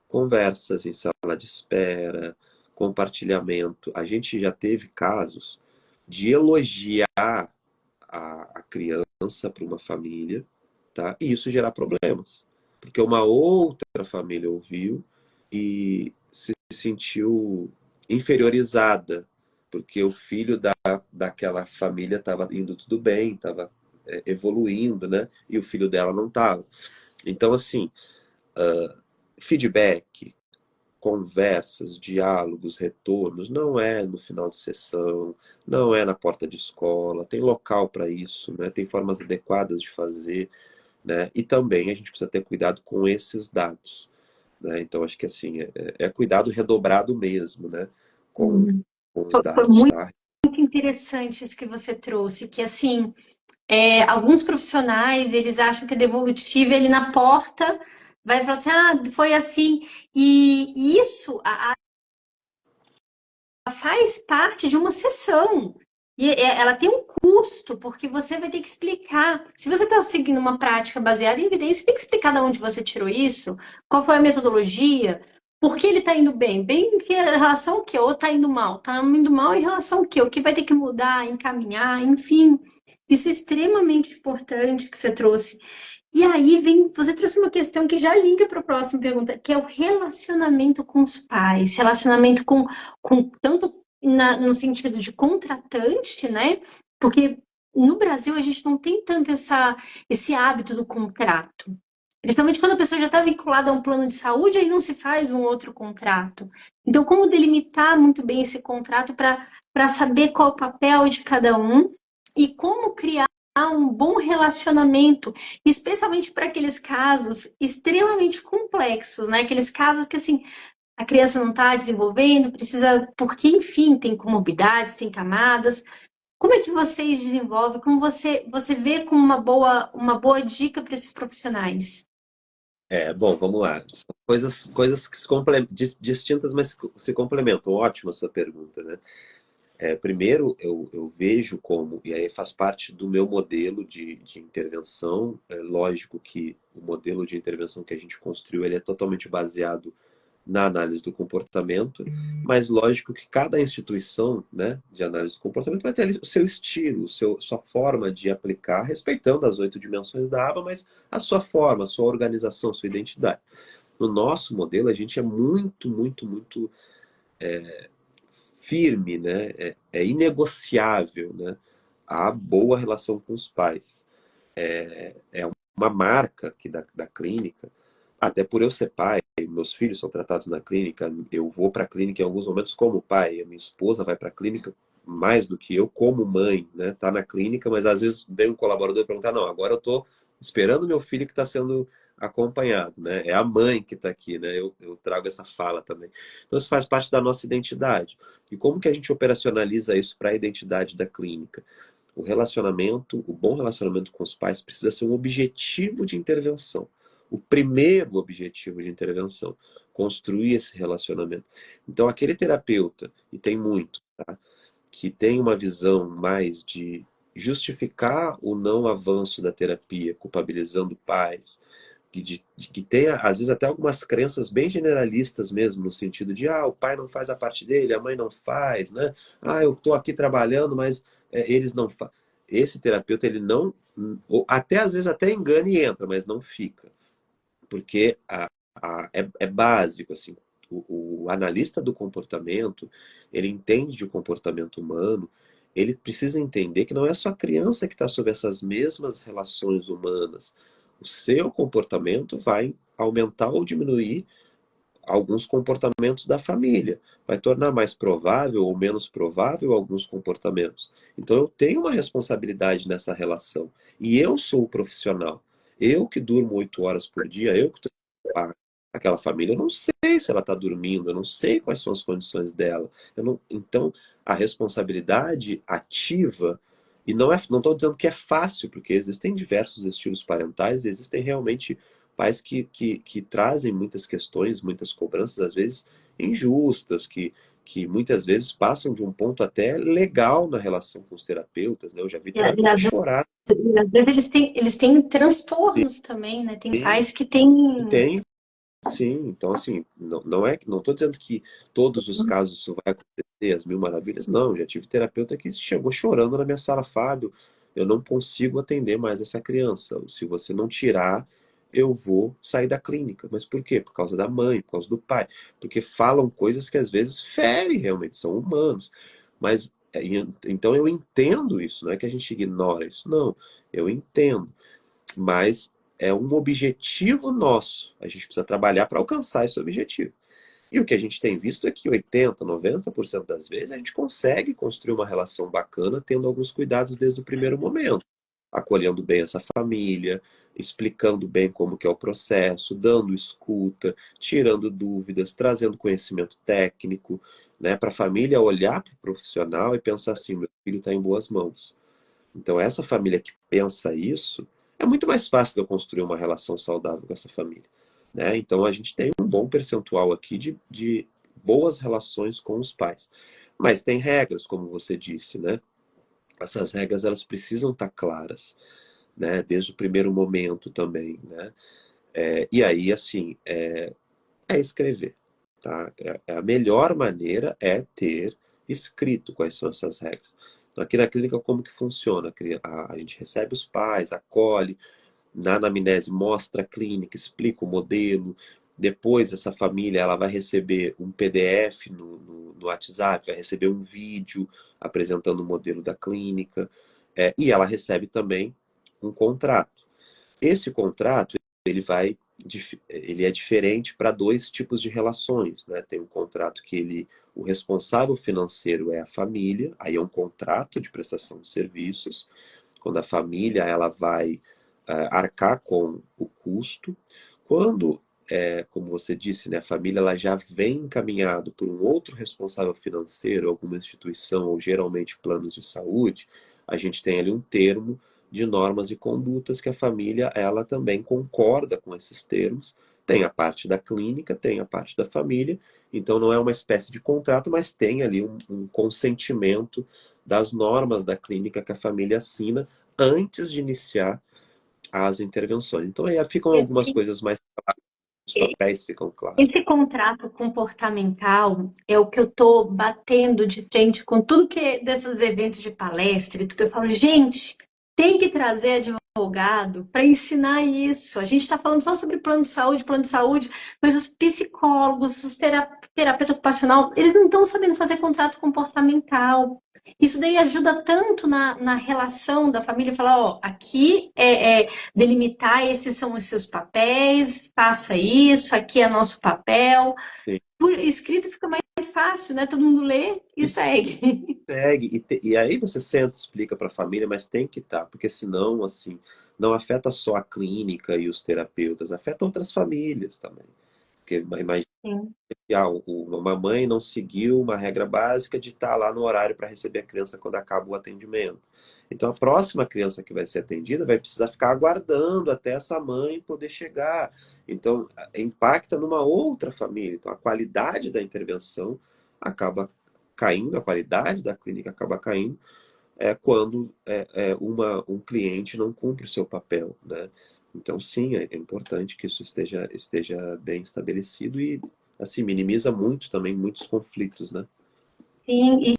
[SPEAKER 3] conversas em sala de espera, compartilhamento. A gente já teve casos de elogiar a criança para uma família, tá? E isso gerar problemas. Porque uma outra família ouviu e se sentiu inferiorizada, porque o filho daquela família estava indo tudo bem, estava evoluindo, né? E o filho dela não estava. Então, assim, feedback, conversas, diálogos, retornos, não é no final de sessão, não é na porta de escola, tem local para isso, né? Tem formas adequadas de fazer, né? E também a gente precisa ter cuidado com esses dados, né? Então acho que assim, é cuidado redobrado mesmo, né? Com,
[SPEAKER 1] Uhum.
[SPEAKER 3] com os
[SPEAKER 1] Foi
[SPEAKER 3] dados,
[SPEAKER 1] muito
[SPEAKER 3] tá?
[SPEAKER 1] interessante isso que você trouxe, que assim, alguns profissionais, eles acham que a devolutiva, ele na porta vai falar assim, foi assim, e isso faz parte de uma sessão. E ela tem um custo, porque você vai ter que explicar. Se você está seguindo uma prática baseada em evidência, você tem que explicar de onde você tirou isso, qual foi a metodologia, por que ele está indo bem, bem em relação ao quê? Ou está indo mal? Está indo mal em relação ao quê? O que vai ter que mudar, encaminhar, enfim. Isso é extremamente importante que você trouxe. E aí vem, você trouxe uma questão que já liga para a próxima pergunta, que é o relacionamento com os pais, relacionamento com tanto no sentido de contratante, né? Porque no Brasil a gente não tem tanto esse hábito do contrato. Principalmente quando a pessoa já está vinculada a um plano de saúde, aí não se faz um outro contrato. Então, como delimitar muito bem esse contrato para saber qual o papel de cada um e como criar um bom relacionamento, especialmente para aqueles casos extremamente complexos, né? Aqueles casos que, assim, a criança não está desenvolvendo, precisa, porque, enfim, tem comorbidades, tem camadas. Como é que vocês desenvolvem? Como você vê como uma boa dica para esses profissionais?
[SPEAKER 3] Bom, vamos lá. São coisas que distintas, mas se complementam. Ótima a sua pergunta, né? Primeiro, eu vejo como, e aí faz parte do meu modelo de intervenção. É lógico que o modelo de intervenção que a gente construiu, ele é totalmente baseado na análise do comportamento, mas lógico que cada instituição, né, de análise do comportamento vai ter ali o seu estilo, sua forma de aplicar, respeitando as 8 dimensões da aba, mas a sua forma, a sua organização, a sua identidade. No nosso modelo, a gente é muito, muito, muito firme, né? É inegociável, né? A boa relação com os pais. É uma marca aqui da clínica, até por eu ser pai, meus filhos são tratados na clínica, eu vou para a clínica em alguns momentos como pai, a minha esposa vai para a clínica mais do que eu como mãe, né? Tá na clínica, mas às vezes vem um colaborador e perguntar, não, agora eu tô esperando meu filho que está sendo acompanhado, né? É a mãe que está aqui, né? Eu trago essa fala também. Então isso faz parte da nossa identidade. E como que a gente operacionaliza isso para a identidade da clínica? O relacionamento, o bom relacionamento com os pais precisa ser um objetivo de intervenção. O primeiro objetivo de intervenção, construir esse relacionamento. Então, aquele terapeuta, e tem muito, tá? Que tem uma visão mais de justificar o não avanço da terapia, culpabilizando pais, que tem, às vezes, até algumas crenças bem generalistas mesmo, no sentido de, o pai não faz a parte dele, a mãe não faz, né? Eu estou aqui trabalhando, mas eles não fazem. Esse terapeuta, ele não, ou até às vezes até engana e entra, mas não fica. Porque é básico, assim, o analista do comportamento, ele entende de comportamento humano, ele precisa entender que não é só a criança que está sob essas mesmas relações humanas. O seu comportamento vai aumentar ou diminuir alguns comportamentos da família, vai tornar mais provável ou menos provável alguns comportamentos. Então eu tenho uma responsabilidade nessa relação. E eu sou o profissional. Eu que durmo 8 horas por dia, eu que estou Aquela família, eu não sei se ela está dormindo, eu não sei quais são as condições dela. Então, a responsabilidade ativa, e não estou dizendo que é fácil, porque existem diversos estilos parentais, e existem realmente pais que trazem muitas questões, muitas cobranças, às vezes injustas, que muitas vezes passam de um ponto até legal na relação com os terapeutas, né? Eu já vi
[SPEAKER 1] E
[SPEAKER 3] terapeuta chorar.
[SPEAKER 1] às vezes eles têm transtornos também, né? Tem
[SPEAKER 3] Sim,
[SPEAKER 1] pais que têm.
[SPEAKER 3] tem. Sim, então assim, não estou dizendo que todos os casos isso vai acontecer, as mil maravilhas, não. Já tive terapeuta que chegou chorando na minha sala, Fábio, eu não consigo atender mais essa criança. Se você não tirar, eu vou sair da clínica. Mas por quê? Por causa da mãe, por causa do pai. Porque falam coisas que às vezes ferem realmente, são humanos. Mas então eu entendo isso, não é que a gente ignora isso, não. Eu entendo, mas é um objetivo nosso. A gente precisa trabalhar para alcançar esse objetivo. E o que a gente tem visto é que 80, 90% das vezes a gente consegue construir uma relação bacana tendo alguns cuidados desde o primeiro momento. Acolhendo bem essa família, explicando bem como que é o processo, dando escuta, tirando dúvidas, trazendo conhecimento técnico, né, para a família olhar para o profissional e pensar assim, meu filho está em boas mãos. Então, essa família que pensa isso, é muito mais fácil de eu construir uma relação saudável com essa família, né? Então, a gente tem um bom percentual aqui de boas relações com os pais. Mas tem regras, como você disse, né? Essas regras, elas precisam estar claras, né? Desde o primeiro momento também, né? E aí, assim, é escrever, tá? A melhor maneira é ter escrito quais são essas regras. Então, aqui na clínica, como que funciona? A gente recebe os pais, acolhe, na anamnese mostra a clínica, explica o modelo. Depois, essa família ela vai receber um PDF no WhatsApp, vai receber um vídeo apresentando o modelo da clínica, e ela recebe também um contrato. Esse contrato, ele vai, ele é diferente para dois tipos de relações, né? Tem um contrato que o responsável financeiro é a família, aí é um contrato de prestação de serviços, quando a família ela vai arcar com o custo. Quando, como você disse, né, a família ela já vem encaminhado por um outro responsável financeiro, alguma instituição ou geralmente planos de saúde, a gente tem ali um termo de normas e condutas que a família ela também concorda com esses termos. Tem a parte da clínica, tem a parte da família, então não é uma espécie de contrato, mas tem ali um consentimento das normas da clínica que a família assina antes de iniciar as intervenções. Então aí ficam algumas
[SPEAKER 1] Esse,
[SPEAKER 3] coisas mais claras, os papéis ficam claros.
[SPEAKER 1] esse contrato comportamental é o que eu estou batendo de frente com tudo que é desses eventos de palestra e tudo. Eu falo, gente, tem que trazer advogado para ensinar isso. A gente está falando só sobre plano de saúde, mas os psicólogos, os terapeuta ocupacional, eles não estão sabendo fazer contrato comportamental. Isso daí ajuda tanto na relação da família, falar, ó, aqui delimitar esses são os seus papéis, faça isso, aqui é nosso papel.
[SPEAKER 3] Sim.
[SPEAKER 1] Por escrito fica mais fácil, né? Todo mundo lê e
[SPEAKER 3] E
[SPEAKER 1] segue.
[SPEAKER 3] segue, e aí você senta, explica para a família, mas tem que estar, porque senão, assim, não afeta só a clínica e os terapeutas, afeta outras famílias também. Porque imagina
[SPEAKER 1] Sim.
[SPEAKER 3] que uma mãe não seguiu uma regra básica de estar lá no horário para receber a criança quando acaba o atendimento. Então, a próxima criança que vai ser atendida vai precisar ficar aguardando até essa mãe poder chegar. Então, impacta numa outra família. Então, a qualidade da intervenção acaba caindo, a qualidade da clínica acaba caindo quando um cliente não cumpre o seu papel, né? Então, sim, é importante que isso esteja bem estabelecido e, assim, minimiza muito também muitos conflitos, né?
[SPEAKER 1] Sim,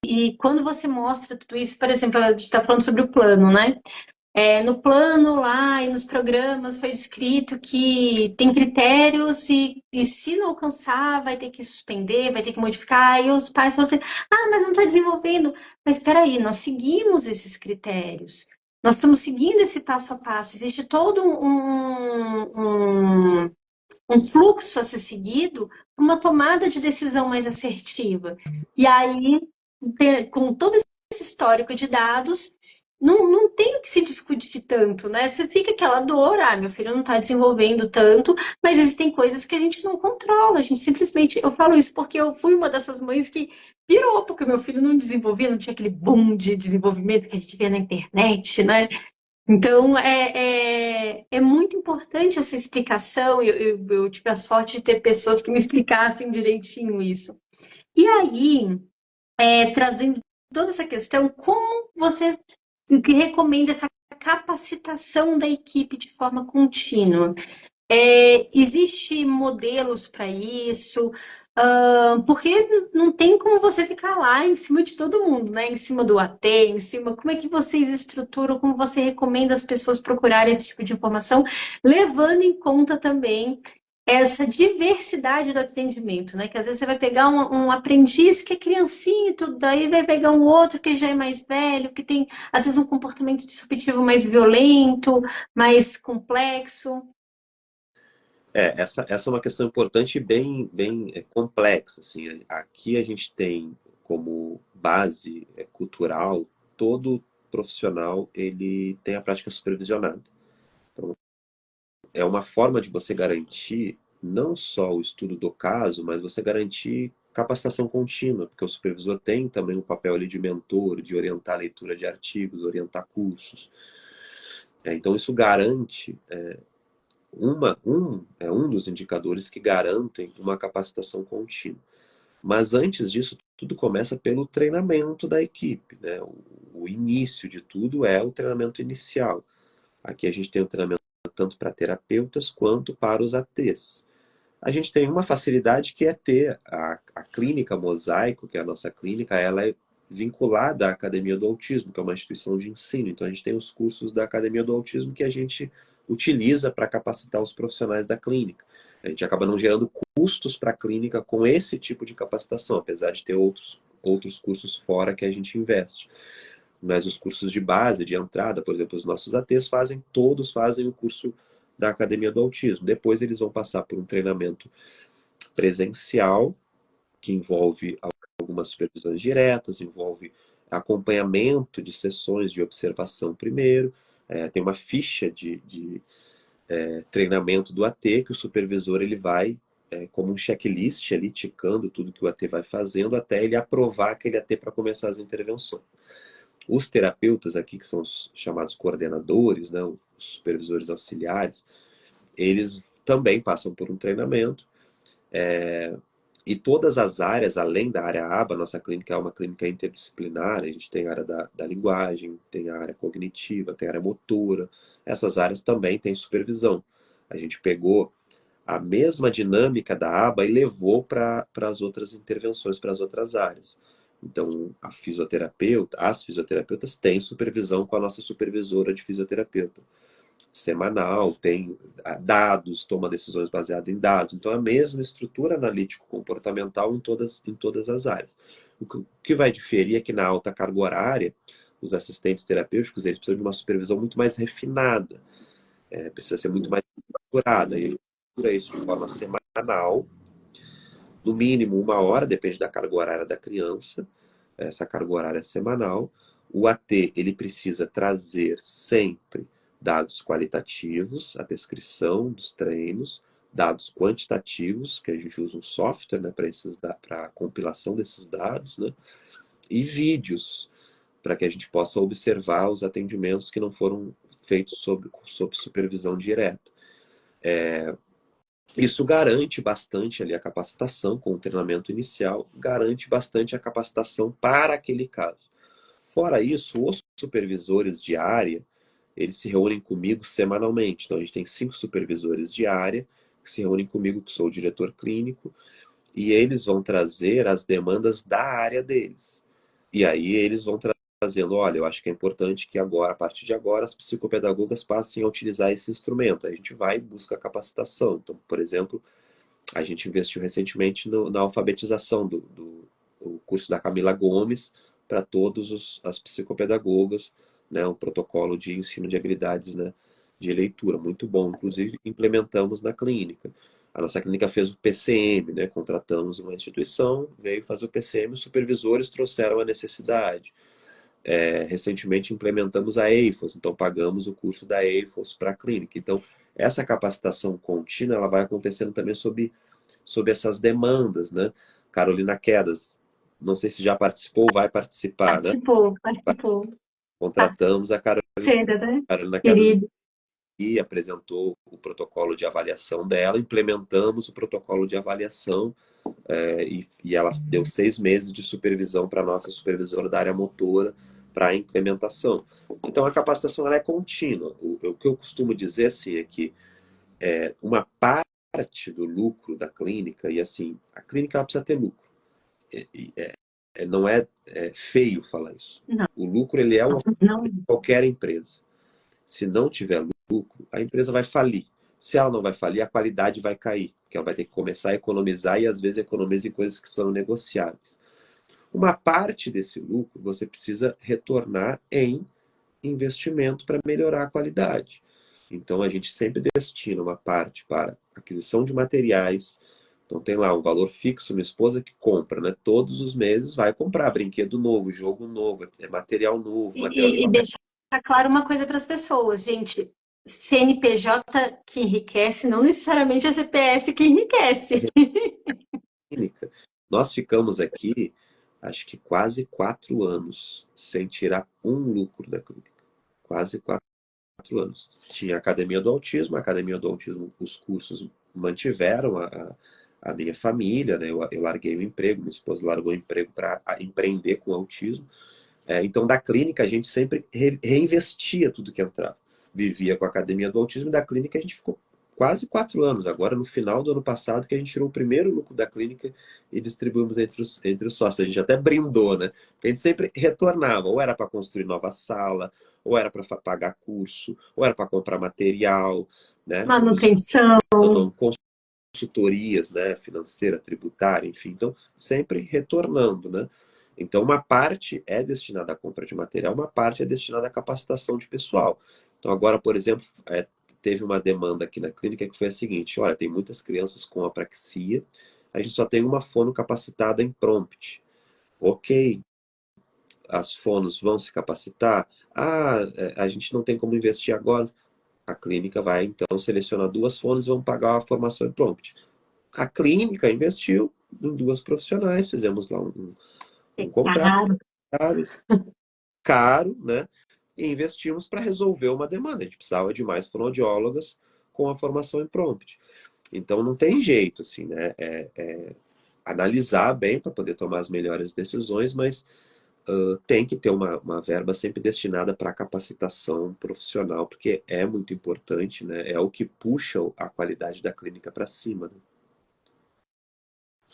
[SPEAKER 1] e quando você mostra tudo isso, por exemplo, a gente está falando sobre o plano, né? No plano lá e nos programas foi descrito que tem critérios e se não alcançar, vai ter que suspender, vai ter que modificar. E os pais falam assim: ah, mas não está desenvolvendo. Mas espera aí, nós seguimos esses critérios. Nós estamos seguindo esse passo a passo. Existe todo um fluxo a ser seguido, uma tomada de decisão mais assertiva. E aí, com todo esse histórico de dados, não tem o que se discutir tanto, né? Você fica aquela dor, meu filho não está desenvolvendo tanto, mas existem coisas que a gente não controla, a gente simplesmente, eu falo isso porque eu fui uma dessas mães que pirou, porque meu filho não desenvolvia, não tinha aquele boom de desenvolvimento que a gente vê na internet, né? Então, é muito importante essa explicação. Eu tive a sorte de ter pessoas que me explicassem direitinho isso. E aí, trazendo toda essa questão, como você recomenda essa capacitação da equipe de forma contínua? Existe modelos para isso? Porque não tem como você ficar lá em cima de todo mundo, né? Em cima do AT, em cima. Como é que vocês estruturam? Como você recomenda as pessoas procurarem esse tipo de informação, levando em conta também essa diversidade do atendimento, né? Que às vezes você vai pegar um aprendiz que é criancinha e tudo, daí vai pegar um outro que já é mais velho, que tem às vezes um comportamento disruptivo mais violento, mais complexo.
[SPEAKER 3] Essa é uma questão importante e bem complexa. Assim. Aqui a gente tem como base cultural, todo profissional ele tem a prática supervisionada. Então, é uma forma de você garantir não só o estudo do caso, mas você garantir capacitação contínua, porque o supervisor tem também um papel ali de mentor, de orientar a leitura de artigos, orientar cursos. Então isso garante um dos indicadores que garantem uma capacitação contínua. Mas antes disso, tudo começa pelo treinamento da equipe, né? O início de tudo é o treinamento inicial. Aqui a gente tem o treinamento tanto para terapeutas quanto para os ATs. A gente tem uma facilidade que é ter a clínica Mosaico, que é a nossa clínica, ela é vinculada à Academia do Autismo, que é uma instituição de ensino. Então a gente tem os cursos da Academia do Autismo que a gente utiliza para capacitar os profissionais da clínica. A gente acaba não gerando custos para a clínica com esse tipo de capacitação, apesar de ter outros cursos fora que a gente investe. Mas os cursos de base, de entrada, por exemplo, os nossos ATs todos fazem o curso da Academia do Autismo. Depois eles vão passar por um treinamento presencial, que envolve algumas supervisões diretas, envolve acompanhamento de sessões de observação primeiro, tem uma ficha de treinamento do AT que o supervisor ele vai como um checklist ali, ticando tudo que o AT vai fazendo até ele aprovar aquele AT para começar as intervenções. Os terapeutas aqui, que são os chamados coordenadores, né, os supervisores auxiliares, eles também passam por um treinamento. E todas as áreas, além da área ABA, nossa clínica é uma clínica interdisciplinar, a gente tem a área da linguagem, tem a área cognitiva, tem a área motora. Essas áreas também têm supervisão. A gente pegou a mesma dinâmica da aba e levou para as outras intervenções, para as outras áreas. Então, as fisioterapeutas têm supervisão com a nossa supervisora de fisioterapeuta. Semanal, tem dados, toma decisões baseadas em dados. Então, a mesma estrutura analítico-comportamental em todas as áreas. O que vai diferir é que na alta carga horária, os assistentes terapêuticos eles precisam de uma supervisão muito mais refinada. Precisa ser muito mais estruturada. E a gente estrutura isso de forma semanal, no mínimo 1 hora, depende da carga horária da criança, essa carga horária é semanal. O AT, ele precisa trazer sempre dados qualitativos, a descrição dos treinos, dados quantitativos, que a gente usa um software, né, para a compilação desses dados, né, e vídeos, para que a gente possa observar os atendimentos que não foram feitos sob supervisão direta. Isso garante bastante ali a capacitação com o treinamento inicial, garante bastante a capacitação para aquele caso. Fora isso, os supervisores de área, eles se reúnem comigo semanalmente. Então a gente tem 5 supervisores de área que se reúnem comigo, que sou o diretor clínico, e eles vão trazer as demandas da área deles. E aí eles vão trazendo, olha, eu acho que é importante que agora, a partir de agora, as psicopedagogas passem a utilizar esse instrumento. Aí a gente vai e busca capacitação. Então, por exemplo, a gente investiu recentemente na alfabetização do curso da Camila Gomes para todas as psicopedagogas, né, um protocolo de ensino de habilidades, né, de leitura, muito bom. Inclusive, implementamos na clínica. A nossa clínica fez o PCM, né, contratamos uma instituição, veio fazer o PCM, os supervisores trouxeram a necessidade. recentemente implementamos a EIFOS, então pagamos o curso da EIFOS para a clínica. Então, essa capacitação contínua ela vai acontecendo também sob essas demandas, né? Carolina Quedas, não sei se já participou, vai participar, né?
[SPEAKER 1] Participou.
[SPEAKER 3] Contratamos a
[SPEAKER 1] Parceira, né?
[SPEAKER 3] Carolina Quedas
[SPEAKER 1] Querido.
[SPEAKER 3] e apresentou o protocolo de avaliação dela, implementamos o protocolo de avaliação e ela deu 6 meses de supervisão para a nossa supervisora da área motora para a implementação. Então a capacitação ela é contínua. O que eu costumo dizer assim é que uma parte do lucro da clínica, e assim, a clínica ela precisa ter lucro. Não é feio falar isso.
[SPEAKER 1] Não,
[SPEAKER 3] O lucro ele é o
[SPEAKER 1] não.
[SPEAKER 3] de qualquer empresa. Se não tiver lucro, a empresa vai falir. Se ela não vai falir, a qualidade vai cair, porque ela vai ter que começar a economizar e às vezes economiza em coisas que são negociáveis. Uma parte desse lucro você precisa retornar em investimento para melhorar a qualidade. Então a gente sempre destina uma parte para aquisição de materiais. Então tem lá um valor fixo, minha esposa que compra, né? Todos os meses vai comprar brinquedo novo, jogo novo, material novo, material de
[SPEAKER 1] E deixar claro uma coisa para as pessoas, gente. CNPJ que enriquece, não necessariamente a CPF que enriquece.
[SPEAKER 3] clínica. Nós ficamos aqui, acho que quase 4 anos, sem tirar um lucro da clínica. Quase 4 anos. Tinha a Academia do Autismo, os cursos mantiveram a minha família, né? Eu larguei o emprego, minha esposa largou o emprego para empreender com autismo. Então, da clínica, a gente sempre reinvestia tudo que entrava. Vivia com a Academia do Autismo e da clínica a gente ficou quase 4 anos. Agora, no final do ano passado, que a gente tirou o primeiro lucro da clínica e distribuímos entre os sócios. A gente até brindou, né? Porque a gente sempre retornava. Ou era para construir nova sala, ou era para pagar curso, ou era para comprar material, né?
[SPEAKER 1] Manutenção.
[SPEAKER 3] Consultorias, né? Financeira, tributária, enfim. Então, sempre retornando, né? Então, uma parte é destinada à compra de material, uma parte é destinada à capacitação de pessoal. Então, agora, por exemplo, teve uma demanda aqui na clínica que foi a seguinte: olha, tem muitas crianças com apraxia, a gente só tem uma fono capacitada em prompt. Ok, as fonos vão se capacitar? A gente não tem como investir agora. A clínica vai, então, selecionar 2 fonos e vão pagar a formação em prompt. A clínica investiu em 2 profissionais, fizemos lá um contrato
[SPEAKER 1] Caro.
[SPEAKER 3] caro, né? E investimos para resolver uma demanda. A gente precisava de mais fonoaudiólogas com a formação em prompt. Então não tem jeito, assim, né? Analisar bem para poder tomar as melhores decisões, mas tem que ter uma verba sempre destinada para capacitação profissional, porque é muito importante, né? É o que puxa a qualidade da clínica para cima, né?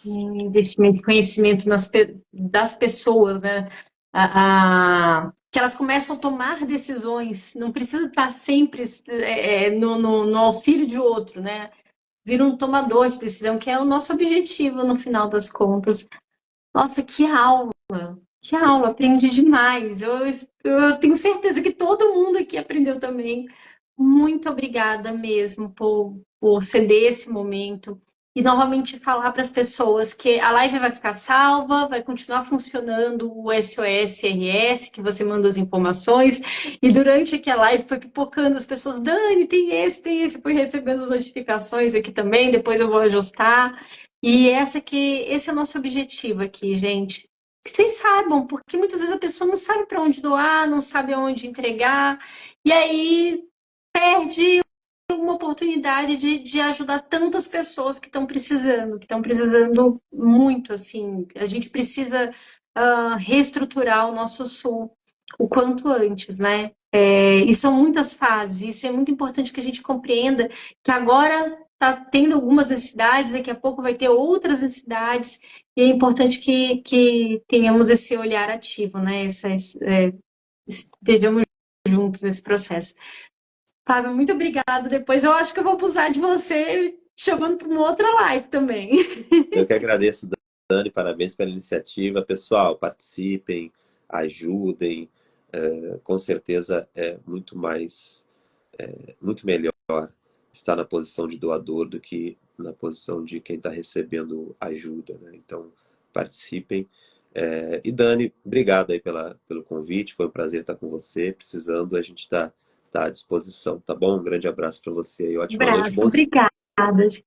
[SPEAKER 1] Investimento e conhecimento das pessoas, né? Que elas começam a tomar decisões, não precisa estar sempre no auxílio de outro, né? Vira um tomador de decisão, que é o nosso objetivo no final das contas. Nossa, que aula, aprendi demais. Eu tenho certeza que todo mundo aqui aprendeu também. Muito obrigada mesmo por ceder esse momento. E novamente falar para as pessoas que a live vai ficar salva, vai continuar funcionando o SOS RS, que você manda as informações. E durante aqui a live foi pipocando as pessoas, Dani, tem esse, fui recebendo as notificações aqui também, depois eu vou ajustar. E esse é o nosso objetivo aqui, gente. Que vocês saibam, porque muitas vezes a pessoa não sabe para onde doar, não sabe aonde entregar, e aí perde uma oportunidade de ajudar tantas pessoas que estão precisando muito, assim. A gente precisa reestruturar o nosso sul o quanto antes, né? E são muitas fases, isso é muito importante que a gente compreenda que agora está tendo algumas necessidades, daqui a pouco vai ter outras necessidades, e é importante que tenhamos esse olhar ativo, né? Estejamos juntos nesse processo. Fábio, muito obrigada. Depois eu acho que eu vou abusar de você chamando para uma outra live também.
[SPEAKER 3] Eu que agradeço, Dani, parabéns pela iniciativa. Pessoal, participem, ajudem. Com certeza é muito melhor estar na posição de doador do que na posição de quem está recebendo ajuda, né? Então, participem. E Dani, obrigado aí pelo convite, foi um prazer estar com você. Precisando, a gente tá à disposição, tá bom? Um grande abraço para você aí, ótima noite,
[SPEAKER 1] Abraço,
[SPEAKER 3] bom
[SPEAKER 1] obrigada, gente.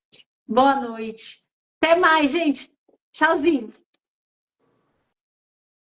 [SPEAKER 1] Boa noite. Até mais, gente. Tchauzinho.